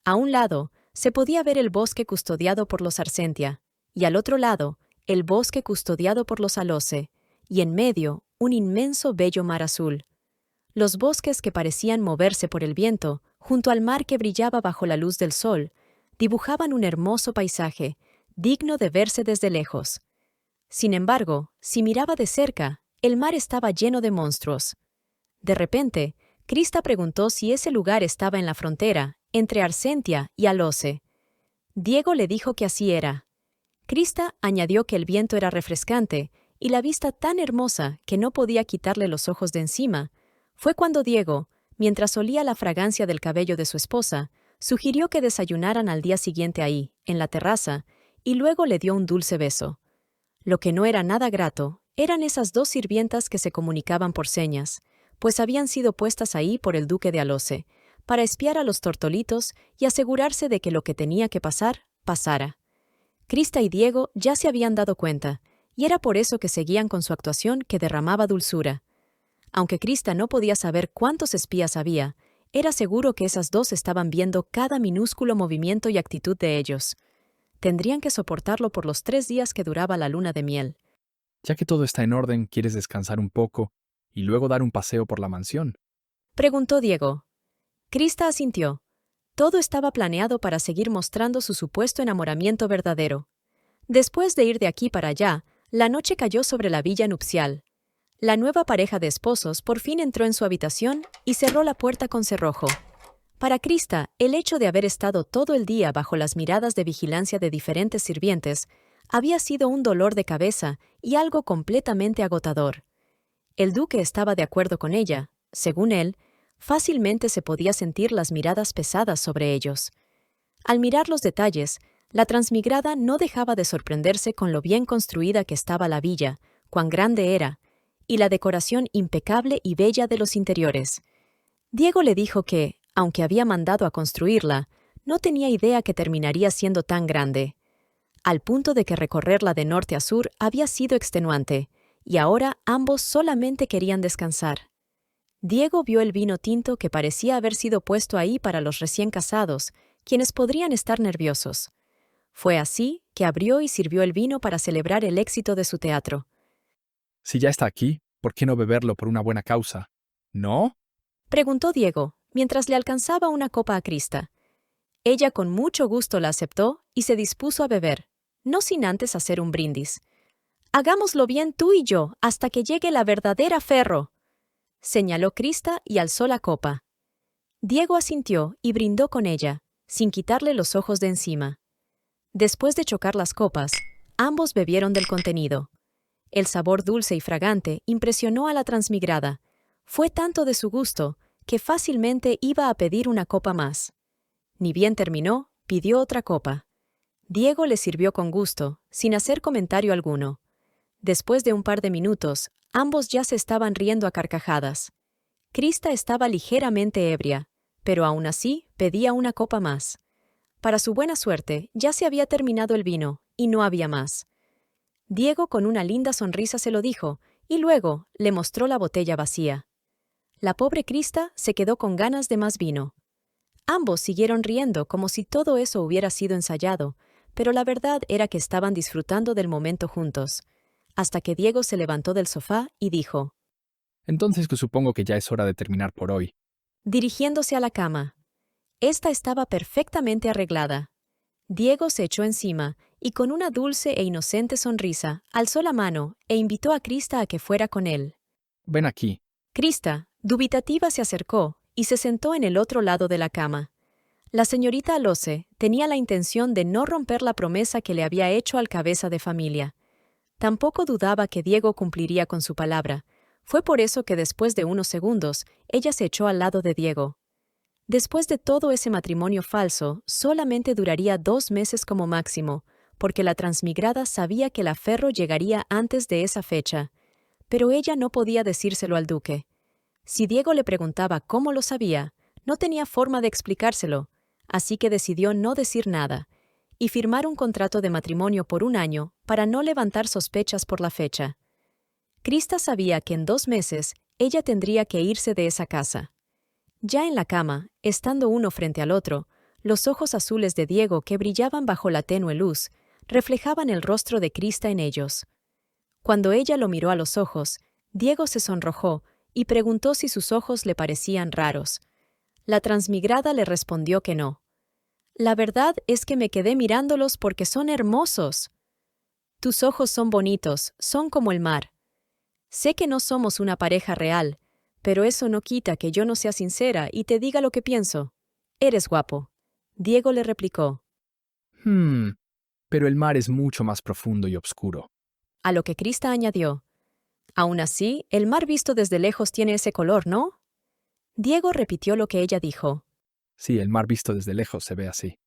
A un lado, se podía ver el bosque custodiado por los Arsentia, y al otro lado, el bosque custodiado por los Alose, y en medio, un inmenso bello mar azul. Los bosques que parecían moverse por el viento, junto al mar que brillaba bajo la luz del sol, dibujaban un hermoso paisaje, digno de verse desde lejos. Sin embargo, si miraba de cerca, el mar estaba lleno de monstruos. De repente, Krista preguntó si ese lugar estaba en la frontera, entre Arsentia y Alose. Diego le dijo que así era. Krista añadió que el viento era refrescante y la vista tan hermosa que no podía quitarle los ojos de encima. Fue cuando Diego, mientras olía la fragancia del cabello de su esposa, sugirió que desayunaran al día siguiente ahí, en la terraza, y luego le dio un dulce beso. Lo que no era nada grato eran esas dos sirvientas que se comunicaban por señas, pues habían sido puestas ahí por el duque de Alose, para espiar a los tortolitos y asegurarse de que lo que tenía que pasar, pasara. Krista y Diego ya se habían dado cuenta, y era por eso que seguían con su actuación que derramaba dulzura. Aunque Krista no podía saber cuántos espías había, era seguro que esas dos estaban viendo cada minúsculo movimiento y actitud de ellos. Tendrían que soportarlo por los 3 días que duraba la luna de miel. Ya que todo está en orden, ¿quieres descansar un poco y luego dar un paseo por la mansión? Preguntó Diego. Krista asintió. Todo estaba planeado para seguir mostrando su supuesto enamoramiento verdadero. Después de ir de aquí para allá, la noche cayó sobre la villa nupcial. La nueva pareja de esposos por fin entró en su habitación y cerró la puerta con cerrojo. Para Krista, el hecho de haber estado todo el día bajo las miradas de vigilancia de diferentes sirvientes había sido un dolor de cabeza y algo completamente agotador. El duque estaba de acuerdo con ella. Según él, fácilmente se podía sentir las miradas pesadas sobre ellos. Al mirar los detalles, la transmigrada no dejaba de sorprenderse con lo bien construida que estaba la villa, cuán grande era, y la decoración impecable y bella de los interiores. Diego le dijo que, aunque había mandado a construirla, no tenía idea que terminaría siendo tan grande, al punto de que recorrerla de norte a sur había sido extenuante, y ahora ambos solamente querían descansar. Diego vio el vino tinto que parecía haber sido puesto ahí para los recién casados, quienes podrían estar nerviosos. Fue así que abrió y sirvió el vino para celebrar el éxito de su teatro. Si ya está aquí, ¿por qué no beberlo por una buena causa? ¿No? Preguntó Diego, mientras le alcanzaba una copa a Krista. Ella con mucho gusto la aceptó y se dispuso a beber, no sin antes hacer un brindis. «Hagámoslo bien tú y yo, hasta que llegue la verdadera Ferro», señaló Krista y alzó la copa. Diego asintió y brindó con ella, sin quitarle los ojos de encima. Después de chocar las copas, ambos bebieron del contenido. El sabor dulce y fragante impresionó a la transmigrada. Fue tanto de su gusto que fácilmente iba a pedir una copa más. Ni bien terminó, pidió otra copa. Diego le sirvió con gusto, sin hacer comentario alguno. Después de un par de minutos, ambos ya se estaban riendo a carcajadas. Krista estaba ligeramente ebria, pero aún así pedía una copa más. Para su buena suerte, ya se había terminado el vino, y no había más. Diego con una linda sonrisa se lo dijo, y luego le mostró la botella vacía. La pobre Krista se quedó con ganas de más vino. Ambos siguieron riendo como si todo eso hubiera sido ensayado, pero la verdad era que estaban disfrutando del momento juntos, hasta que Diego se levantó del sofá y dijo, Entonces que supongo que ya es hora de terminar por hoy. dirigiéndose a la cama. Esta estaba perfectamente arreglada. Diego se echó encima y con una dulce e inocente sonrisa alzó la mano e invitó a Krista a que fuera con él. Ven aquí. Krista, dubitativa, se acercó y se sentó en el otro lado de la cama. La señorita Alose tenía la intención de no romper la promesa que le había hecho al cabeza de familia. Tampoco dudaba que Diego cumpliría con su palabra. Fue por eso que después de unos segundos, ella se echó al lado de Diego. Después de todo ese matrimonio falso, solamente duraría 2 meses como máximo, porque la transmigrada sabía que la Ferro llegaría antes de esa fecha. Pero ella no podía decírselo al duque. Si Diego le preguntaba cómo lo sabía, no tenía forma de explicárselo, así que decidió no decir nada, y firmar un contrato de matrimonio por 1 año para no levantar sospechas por la fecha. Krista sabía que en 2 meses ella tendría que irse de esa casa. Ya en la cama, estando uno frente al otro, los ojos azules de Diego que brillaban bajo la tenue luz, reflejaban el rostro de Krista en ellos. Cuando ella lo miró a los ojos, Diego se sonrojó y preguntó si sus ojos le parecían raros. La transmigrada le respondió que no. «La verdad es que me quedé mirándolos porque son hermosos. Tus ojos son bonitos, son como el mar. Sé que no somos una pareja real, pero eso no quita que yo no sea sincera y te diga lo que pienso. Eres guapo», Diego le replicó. Pero el mar es mucho más profundo y oscuro. A lo que Krista añadió, «Aún así, el mar visto desde lejos tiene ese color, ¿no?» Diego repitió lo que ella dijo. Sí, el mar visto desde lejos se ve así.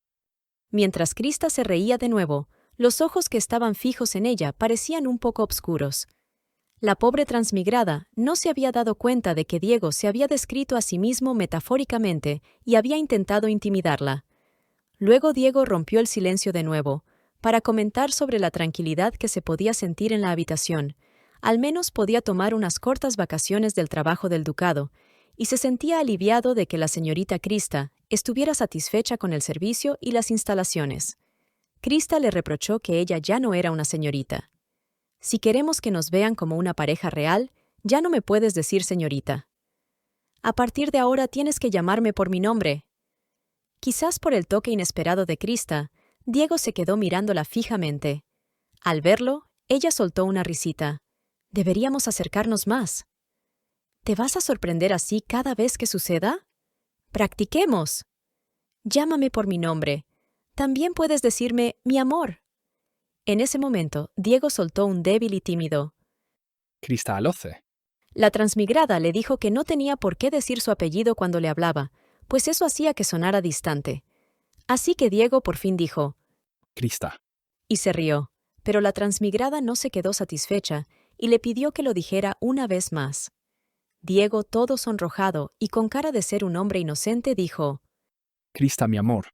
Mientras Krista se reía de nuevo, los ojos que estaban fijos en ella parecían un poco oscuros. La pobre transmigrada no se había dado cuenta de que Diego se había descrito a sí mismo metafóricamente y había intentado intimidarla. Luego Diego rompió el silencio de nuevo, para comentar sobre la tranquilidad que se podía sentir en la habitación. Al menos podía tomar unas cortas vacaciones del trabajo del ducado, y se sentía aliviado de que la señorita Krista estuviera satisfecha con el servicio y las instalaciones. Krista le reprochó que ella ya no era una señorita. Si queremos que nos vean como una pareja real, ya no me puedes decir señorita. A partir de ahora tienes que llamarme por mi nombre. Quizás por el toque inesperado de Krista, Diego se quedó mirándola fijamente. Al verlo, ella soltó una risita. Deberíamos acercarnos más. ¿Te vas a sorprender así cada vez que suceda? ¡Practiquemos! Llámame por mi nombre. También puedes decirme mi amor. En ese momento, Diego soltó un débil y tímido. Krista Aloce. La transmigrada le dijo que no tenía por qué decir su apellido cuando le hablaba, pues eso hacía que sonara distante. Así que Diego por fin dijo, Krista. y se rió, pero la transmigrada no se quedó satisfecha y le pidió que lo dijera una vez más. Diego, todo sonrojado y con cara de ser un hombre inocente, dijo, Krista, mi amor.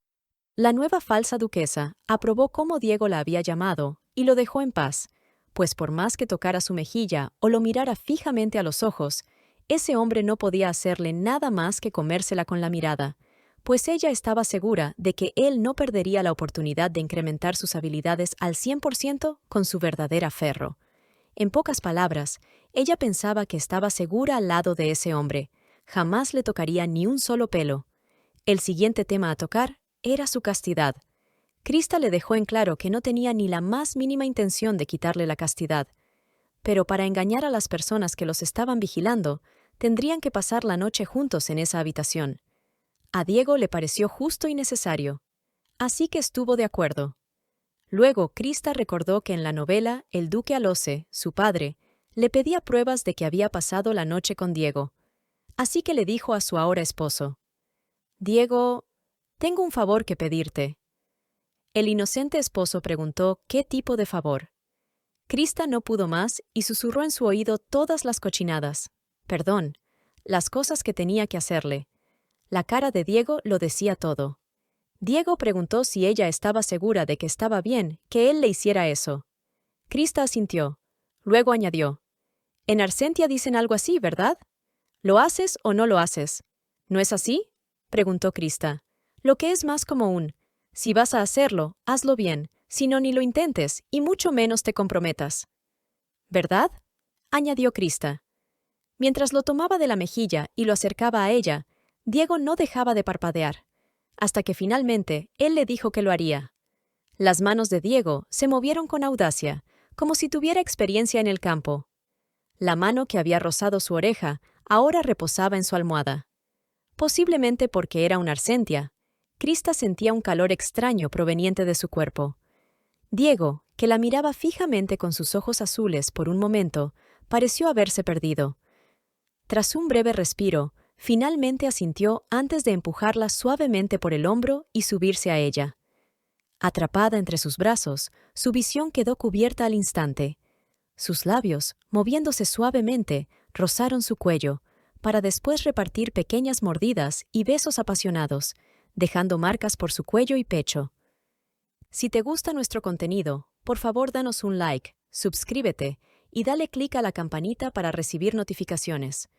La nueva falsa duquesa aprobó cómo Diego la había llamado y lo dejó en paz, pues por más que tocara su mejilla o lo mirara fijamente a los ojos, ese hombre no podía hacerle nada más que comérsela con la mirada, pues ella estaba segura de que él no perdería la oportunidad de incrementar sus habilidades al 100% con su verdadera ferro. En pocas palabras, ella pensaba que estaba segura al lado de ese hombre, jamás le tocaría ni un solo pelo. El siguiente tema a tocar era su castidad. Krista le dejó en claro que no tenía ni la más mínima intención de quitarle la castidad. Pero para engañar a las personas que los estaban vigilando, tendrían que pasar la noche juntos en esa habitación. A Diego le pareció justo y necesario. Así que estuvo de acuerdo. Luego, Krista recordó que en la novela, el duque Aloce, su padre, le pedía pruebas de que había pasado la noche con Diego. Así que le dijo a su ahora esposo, «Diego, tengo un favor que pedirte». El inocente esposo preguntó qué tipo de favor. Krista no pudo más y susurró en su oído todas las cochinadas. Perdón, las cosas que tenía que hacerle. La cara de Diego lo decía todo. Diego preguntó si ella estaba segura de que estaba bien que él le hiciera eso. Krista asintió. Luego añadió, «En Arcentia dicen algo así, ¿verdad? ¿Lo haces o no lo haces? ¿No es así?», preguntó Krista. Lo que es más como un, si vas a hacerlo, hazlo bien, si no ni lo intentes, y mucho menos te comprometas. ¿Verdad?, añadió Krista. Mientras lo tomaba de la mejilla y lo acercaba a ella, Diego no dejaba de parpadear, hasta que finalmente él le dijo que lo haría. Las manos de Diego se movieron con audacia, como si tuviera experiencia en el campo. La mano que había rozado su oreja ahora reposaba en su almohada. Posiblemente porque era una Arcentia, Krista sentía un calor extraño proveniente de su cuerpo. Diego, que la miraba fijamente con sus ojos azules por un momento, pareció haberse perdido. Tras un breve respiro, finalmente asintió antes de empujarla suavemente por el hombro y subirse a ella. Atrapada entre sus brazos, su visión quedó cubierta al instante. Sus labios, moviéndose suavemente, rozaron su cuello, para después repartir pequeñas mordidas y besos apasionados, dejando marcas por su cuello y pecho. Si te gusta nuestro contenido, por favor danos un like, suscríbete y dale clic a la campanita para recibir notificaciones.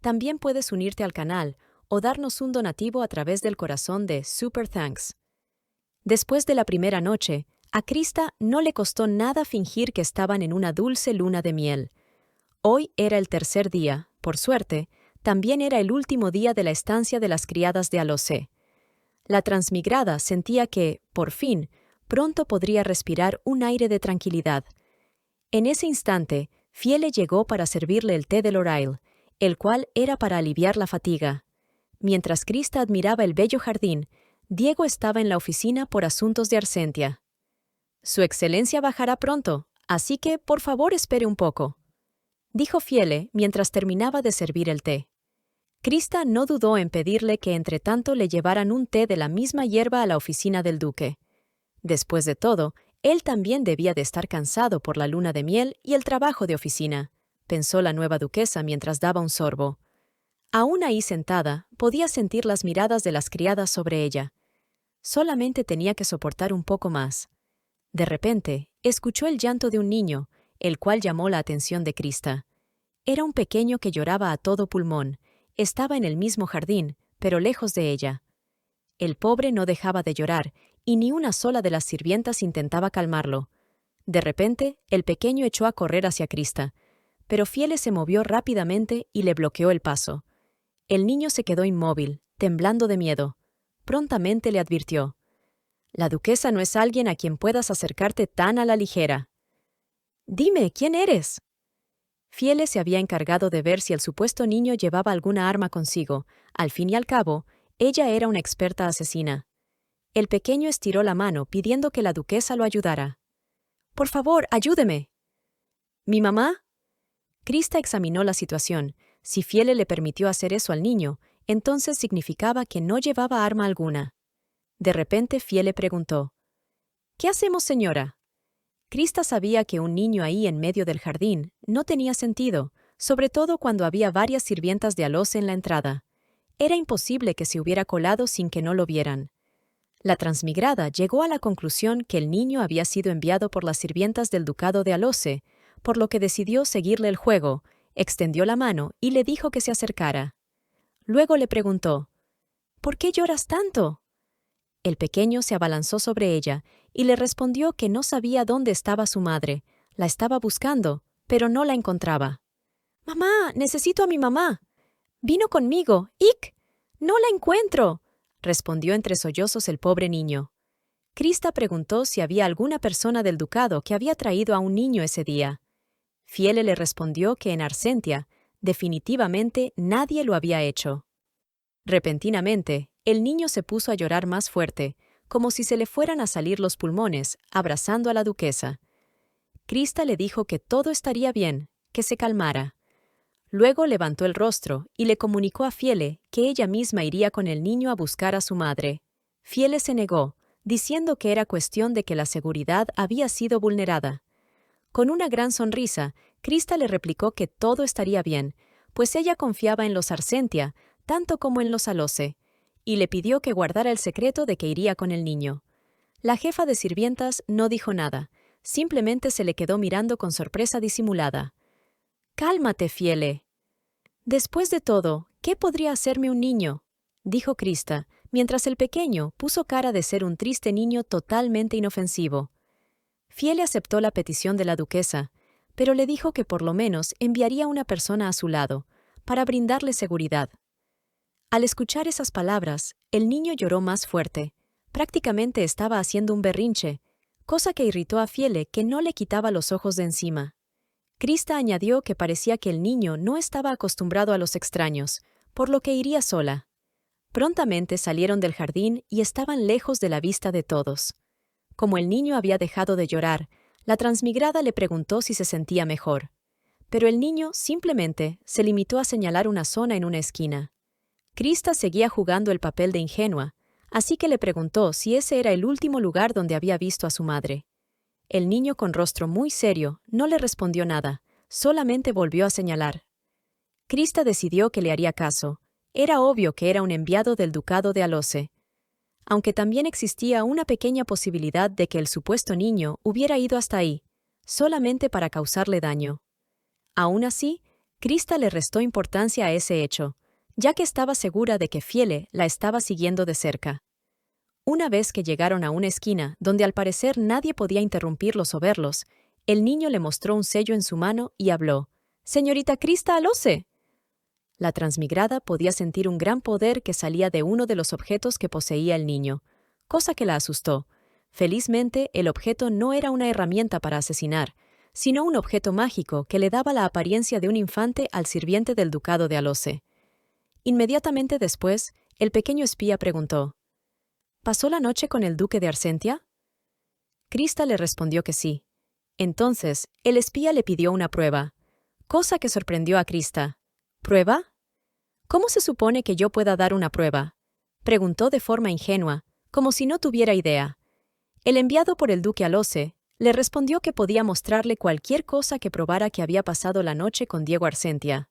También puedes unirte al canal o darnos un donativo a través del corazón de Super Thanks. Después de la primera noche, a Krista no le costó nada fingir que estaban en una dulce luna de miel. Hoy era el tercer día, por suerte, también era el último día de la estancia de las criadas de Aloce. La transmigrada sentía que, por fin, pronto podría respirar un aire de tranquilidad. En ese instante, Fiele llegó para servirle el té de Lorail, el cual era para aliviar la fatiga. Mientras Krista admiraba el bello jardín, Diego estaba en la oficina por asuntos de Arcentia. «Su excelencia bajará pronto, así que, por favor, espere un poco», dijo Fiele mientras terminaba de servir el té. Krista no dudó en pedirle que entre tanto le llevaran un té de la misma hierba a la oficina del duque. Después de todo, él también debía de estar cansado por la luna de miel y el trabajo de oficina, pensó la nueva duquesa mientras daba un sorbo. Aún ahí sentada, podía sentir las miradas de las criadas sobre ella. Solamente tenía que soportar un poco más. De repente, escuchó el llanto de un niño, el cual llamó la atención de Krista. Era un pequeño que lloraba a todo pulmón. Estaba en el mismo jardín, pero lejos de ella. El pobre no dejaba de llorar, y ni una sola de las sirvientas intentaba calmarlo. De repente, el pequeño echó a correr hacia Krista, pero Fiele se movió rápidamente y le bloqueó el paso. El niño se quedó inmóvil, temblando de miedo. Prontamente le advirtió: «La duquesa no es alguien a quien puedas acercarte tan a la ligera». «Dime, ¿quién eres?». Fiele se había encargado de ver si el supuesto niño llevaba alguna arma consigo. Al fin y al cabo, ella era una experta asesina. El pequeño estiró la mano pidiendo que la duquesa lo ayudara. «Por favor, ayúdeme». «¿Mi mamá?». Krista examinó la situación. Si Fiele le permitió hacer eso al niño, entonces significaba que no llevaba arma alguna. De repente Fiele preguntó: «¿Qué hacemos, señora?». Krista sabía que un niño ahí en medio del jardín no tenía sentido, sobre todo cuando había varias sirvientas de Alose en la entrada. Era imposible que se hubiera colado sin que no lo vieran. La transmigrada llegó a la conclusión que el niño había sido enviado por las sirvientas del ducado de Alose, por lo que decidió seguirle el juego, extendió la mano y le dijo que se acercara. Luego le preguntó: «¿Por qué lloras tanto?». El pequeño se abalanzó sobre ella y le respondió que no sabía dónde estaba su madre. La estaba buscando, pero no la encontraba. «Mamá, necesito a mi mamá». «Vino conmigo. ¡Ick! No la encuentro», respondió entre sollozos el pobre niño. Krista preguntó si había alguna persona del ducado que había traído a un niño ese día. Fiele le respondió que en Arsentia, definitivamente nadie lo había hecho. Repentinamente, el niño se puso a llorar más fuerte, como si se le fueran a salir los pulmones, abrazando a la duquesa. Krista le dijo que todo estaría bien, que se calmara. Luego levantó el rostro y le comunicó a Fiele que ella misma iría con el niño a buscar a su madre. Fiele se negó, diciendo que era cuestión de que la seguridad había sido vulnerada. Con una gran sonrisa, Krista le replicó que todo estaría bien, pues ella confiaba en los Arsentia, tanto como en los Alose, y le pidió que guardara el secreto de que iría con el niño. La jefa de sirvientas no dijo nada, simplemente se le quedó mirando con sorpresa disimulada. «Cálmate, Fiele». «Después de todo, ¿qué podría hacerme un niño?», dijo Krista, mientras el pequeño puso cara de ser un triste niño totalmente inofensivo. Fiele aceptó la petición de la duquesa, pero le dijo que por lo menos enviaría una persona a su lado, para brindarle seguridad. Al escuchar esas palabras, el niño lloró más fuerte. Prácticamente estaba haciendo un berrinche, cosa que irritó a Fiele, que no le quitaba los ojos de encima. Krista añadió que parecía que el niño no estaba acostumbrado a los extraños, por lo que iría sola. Prontamente salieron del jardín y estaban lejos de la vista de todos. Como el niño había dejado de llorar, la transmigrada le preguntó si se sentía mejor. Pero el niño simplemente se limitó a señalar una zona en una esquina. Krista seguía jugando el papel de ingenua, así que le preguntó si ese era el último lugar donde había visto a su madre. El niño, con rostro muy serio, no le respondió nada, solamente volvió a señalar. Krista decidió que le haría caso. Era obvio que era un enviado del ducado de Alose. Aunque también existía una pequeña posibilidad de que el supuesto niño hubiera ido hasta ahí, solamente para causarle daño. Aún así, Krista le restó importancia a ese hecho, ya que estaba segura de que Fiele la estaba siguiendo de cerca. Una vez que llegaron a una esquina donde al parecer nadie podía interrumpirlos o verlos, el niño le mostró un sello en su mano y habló: «Señorita Krista Alose». La transmigrada podía sentir un gran poder que salía de uno de los objetos que poseía el niño, cosa que la asustó. Felizmente, el objeto no era una herramienta para asesinar, sino un objeto mágico que le daba la apariencia de un infante al sirviente del ducado de Alose. Inmediatamente después, el pequeño espía preguntó: «¿Pasó la noche con el duque de Arsentia?». Krista le respondió que sí. Entonces, el espía le pidió una prueba, cosa que sorprendió a Krista. «¿Prueba? ¿Cómo se supone que yo pueda dar una prueba?», preguntó de forma ingenua, como si no tuviera idea. El enviado por el duque Alose Le respondió que podía mostrarle cualquier cosa que probara que había pasado la noche con Diego Arsentia.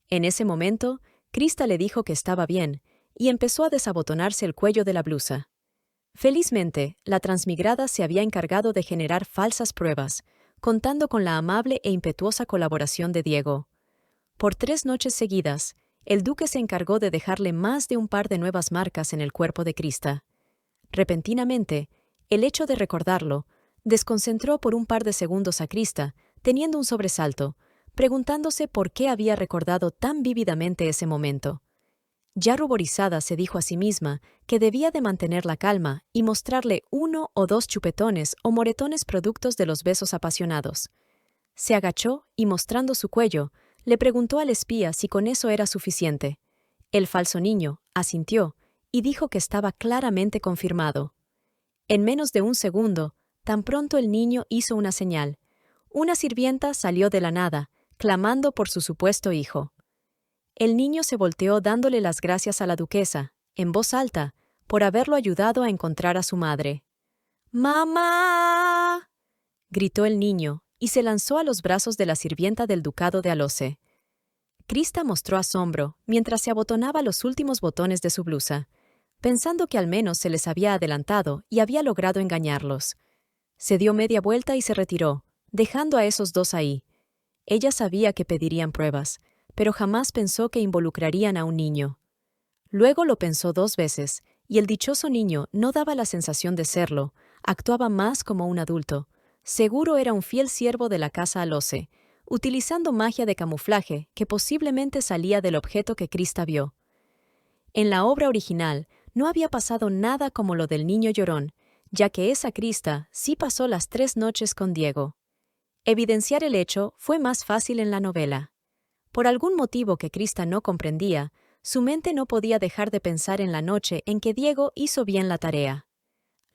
En ese momento, Krista le dijo que estaba bien y empezó a desabotonarse el cuello de la blusa. Felizmente, la transmigrada se había encargado de generar falsas pruebas, contando con la amable e impetuosa colaboración de Diego. Por 3 noches seguidas, el duque se encargó de dejarle más de un par de nuevas marcas en el cuerpo de Krista. Repentinamente, el hecho de recordarlo desconcentró por un par de segundos a Krista, teniendo un sobresalto, preguntándose por qué había recordado tan vívidamente ese momento. Ya ruborizada se dijo a sí misma que debía de mantener la calma y mostrarle 1 o 2 chupetones o moretones productos de los besos apasionados. Se agachó y, mostrando su cuello, le preguntó al espía si con eso era suficiente. El falso niño asintió y dijo que estaba claramente confirmado. En menos de un segundo, tan pronto el niño hizo una señal, una sirvienta salió de la nada, clamando por su supuesto hijo. El niño se volteó dándole las gracias a la duquesa, en voz alta, por haberlo ayudado a encontrar a su madre. ¡Mamá!, gritó el niño y se lanzó a los brazos de la sirvienta del ducado de Alose. Krista mostró asombro mientras se abotonaba los últimos botones de su blusa, pensando que al menos se les había adelantado y había logrado engañarlos. Se dio media vuelta y se retiró, dejando a esos dos ahí. Ella sabía que pedirían pruebas, pero jamás pensó que involucrarían a un niño. Luego lo pensó 2 veces, y el dichoso niño no daba la sensación de serlo, actuaba más como un adulto. Seguro era un fiel siervo de la casa Alose, utilizando magia de camuflaje que posiblemente salía del objeto que Krista vio. En la obra original no había pasado nada como lo del niño llorón, ya que esa Krista sí pasó las 3 noches con Diego. Evidenciar el hecho fue más fácil en la novela. Por algún motivo que Krista no comprendía, su mente no podía dejar de pensar en la noche en que Diego hizo bien la tarea.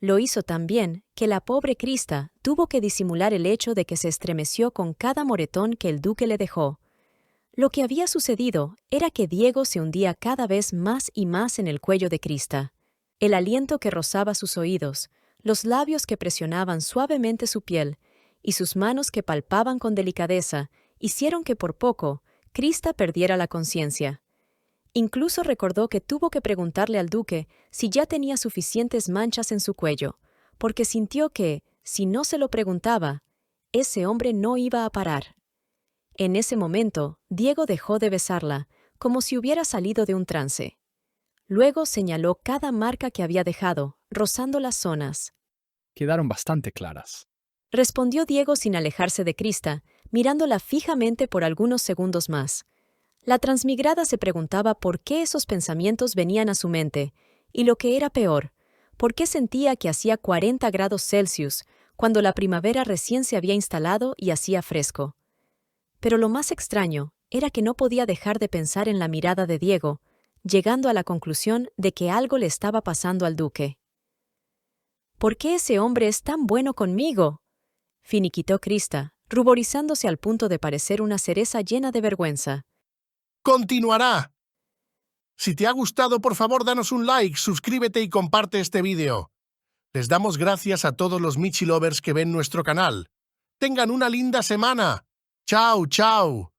Lo hizo tan bien que la pobre Krista tuvo que disimular el hecho de que se estremeció con cada moretón que el duque le dejó. Lo que había sucedido era que Diego se hundía cada vez más y más en el cuello de Krista. El aliento que rozaba sus oídos, los labios que presionaban suavemente su piel y sus manos que palpaban con delicadeza hicieron que por poco Krista perdiera la conciencia. Incluso recordó que tuvo que preguntarle al duque si ya tenía suficientes manchas en su cuello, porque sintió que, si no se lo preguntaba, ese hombre no iba a parar. En ese momento, Diego dejó de besarla, como si hubiera salido de un trance. Luego señaló cada marca que había dejado, rozando las zonas. Quedaron bastante claras. Respondió Diego sin alejarse de Krista, mirándola fijamente por algunos segundos más. La transmigrada se preguntaba por qué esos pensamientos venían a su mente, y lo que era peor, por qué sentía que hacía 40 grados Celsius, cuando la primavera recién se había instalado y hacía fresco. Pero lo más extraño era que no podía dejar de pensar en la mirada de Diego, llegando a la conclusión de que algo le estaba pasando al duque. ¿Por qué ese hombre es tan bueno conmigo?, finiquitó Krista, ruborizándose al punto de parecer una cereza llena de vergüenza. ¡Continuará! Si te ha gustado, por favor, danos un like, suscríbete y comparte este vídeo. Les damos gracias a todos los Michi Lovers que ven nuestro canal. ¡Tengan una linda semana! ¡Chao, chao!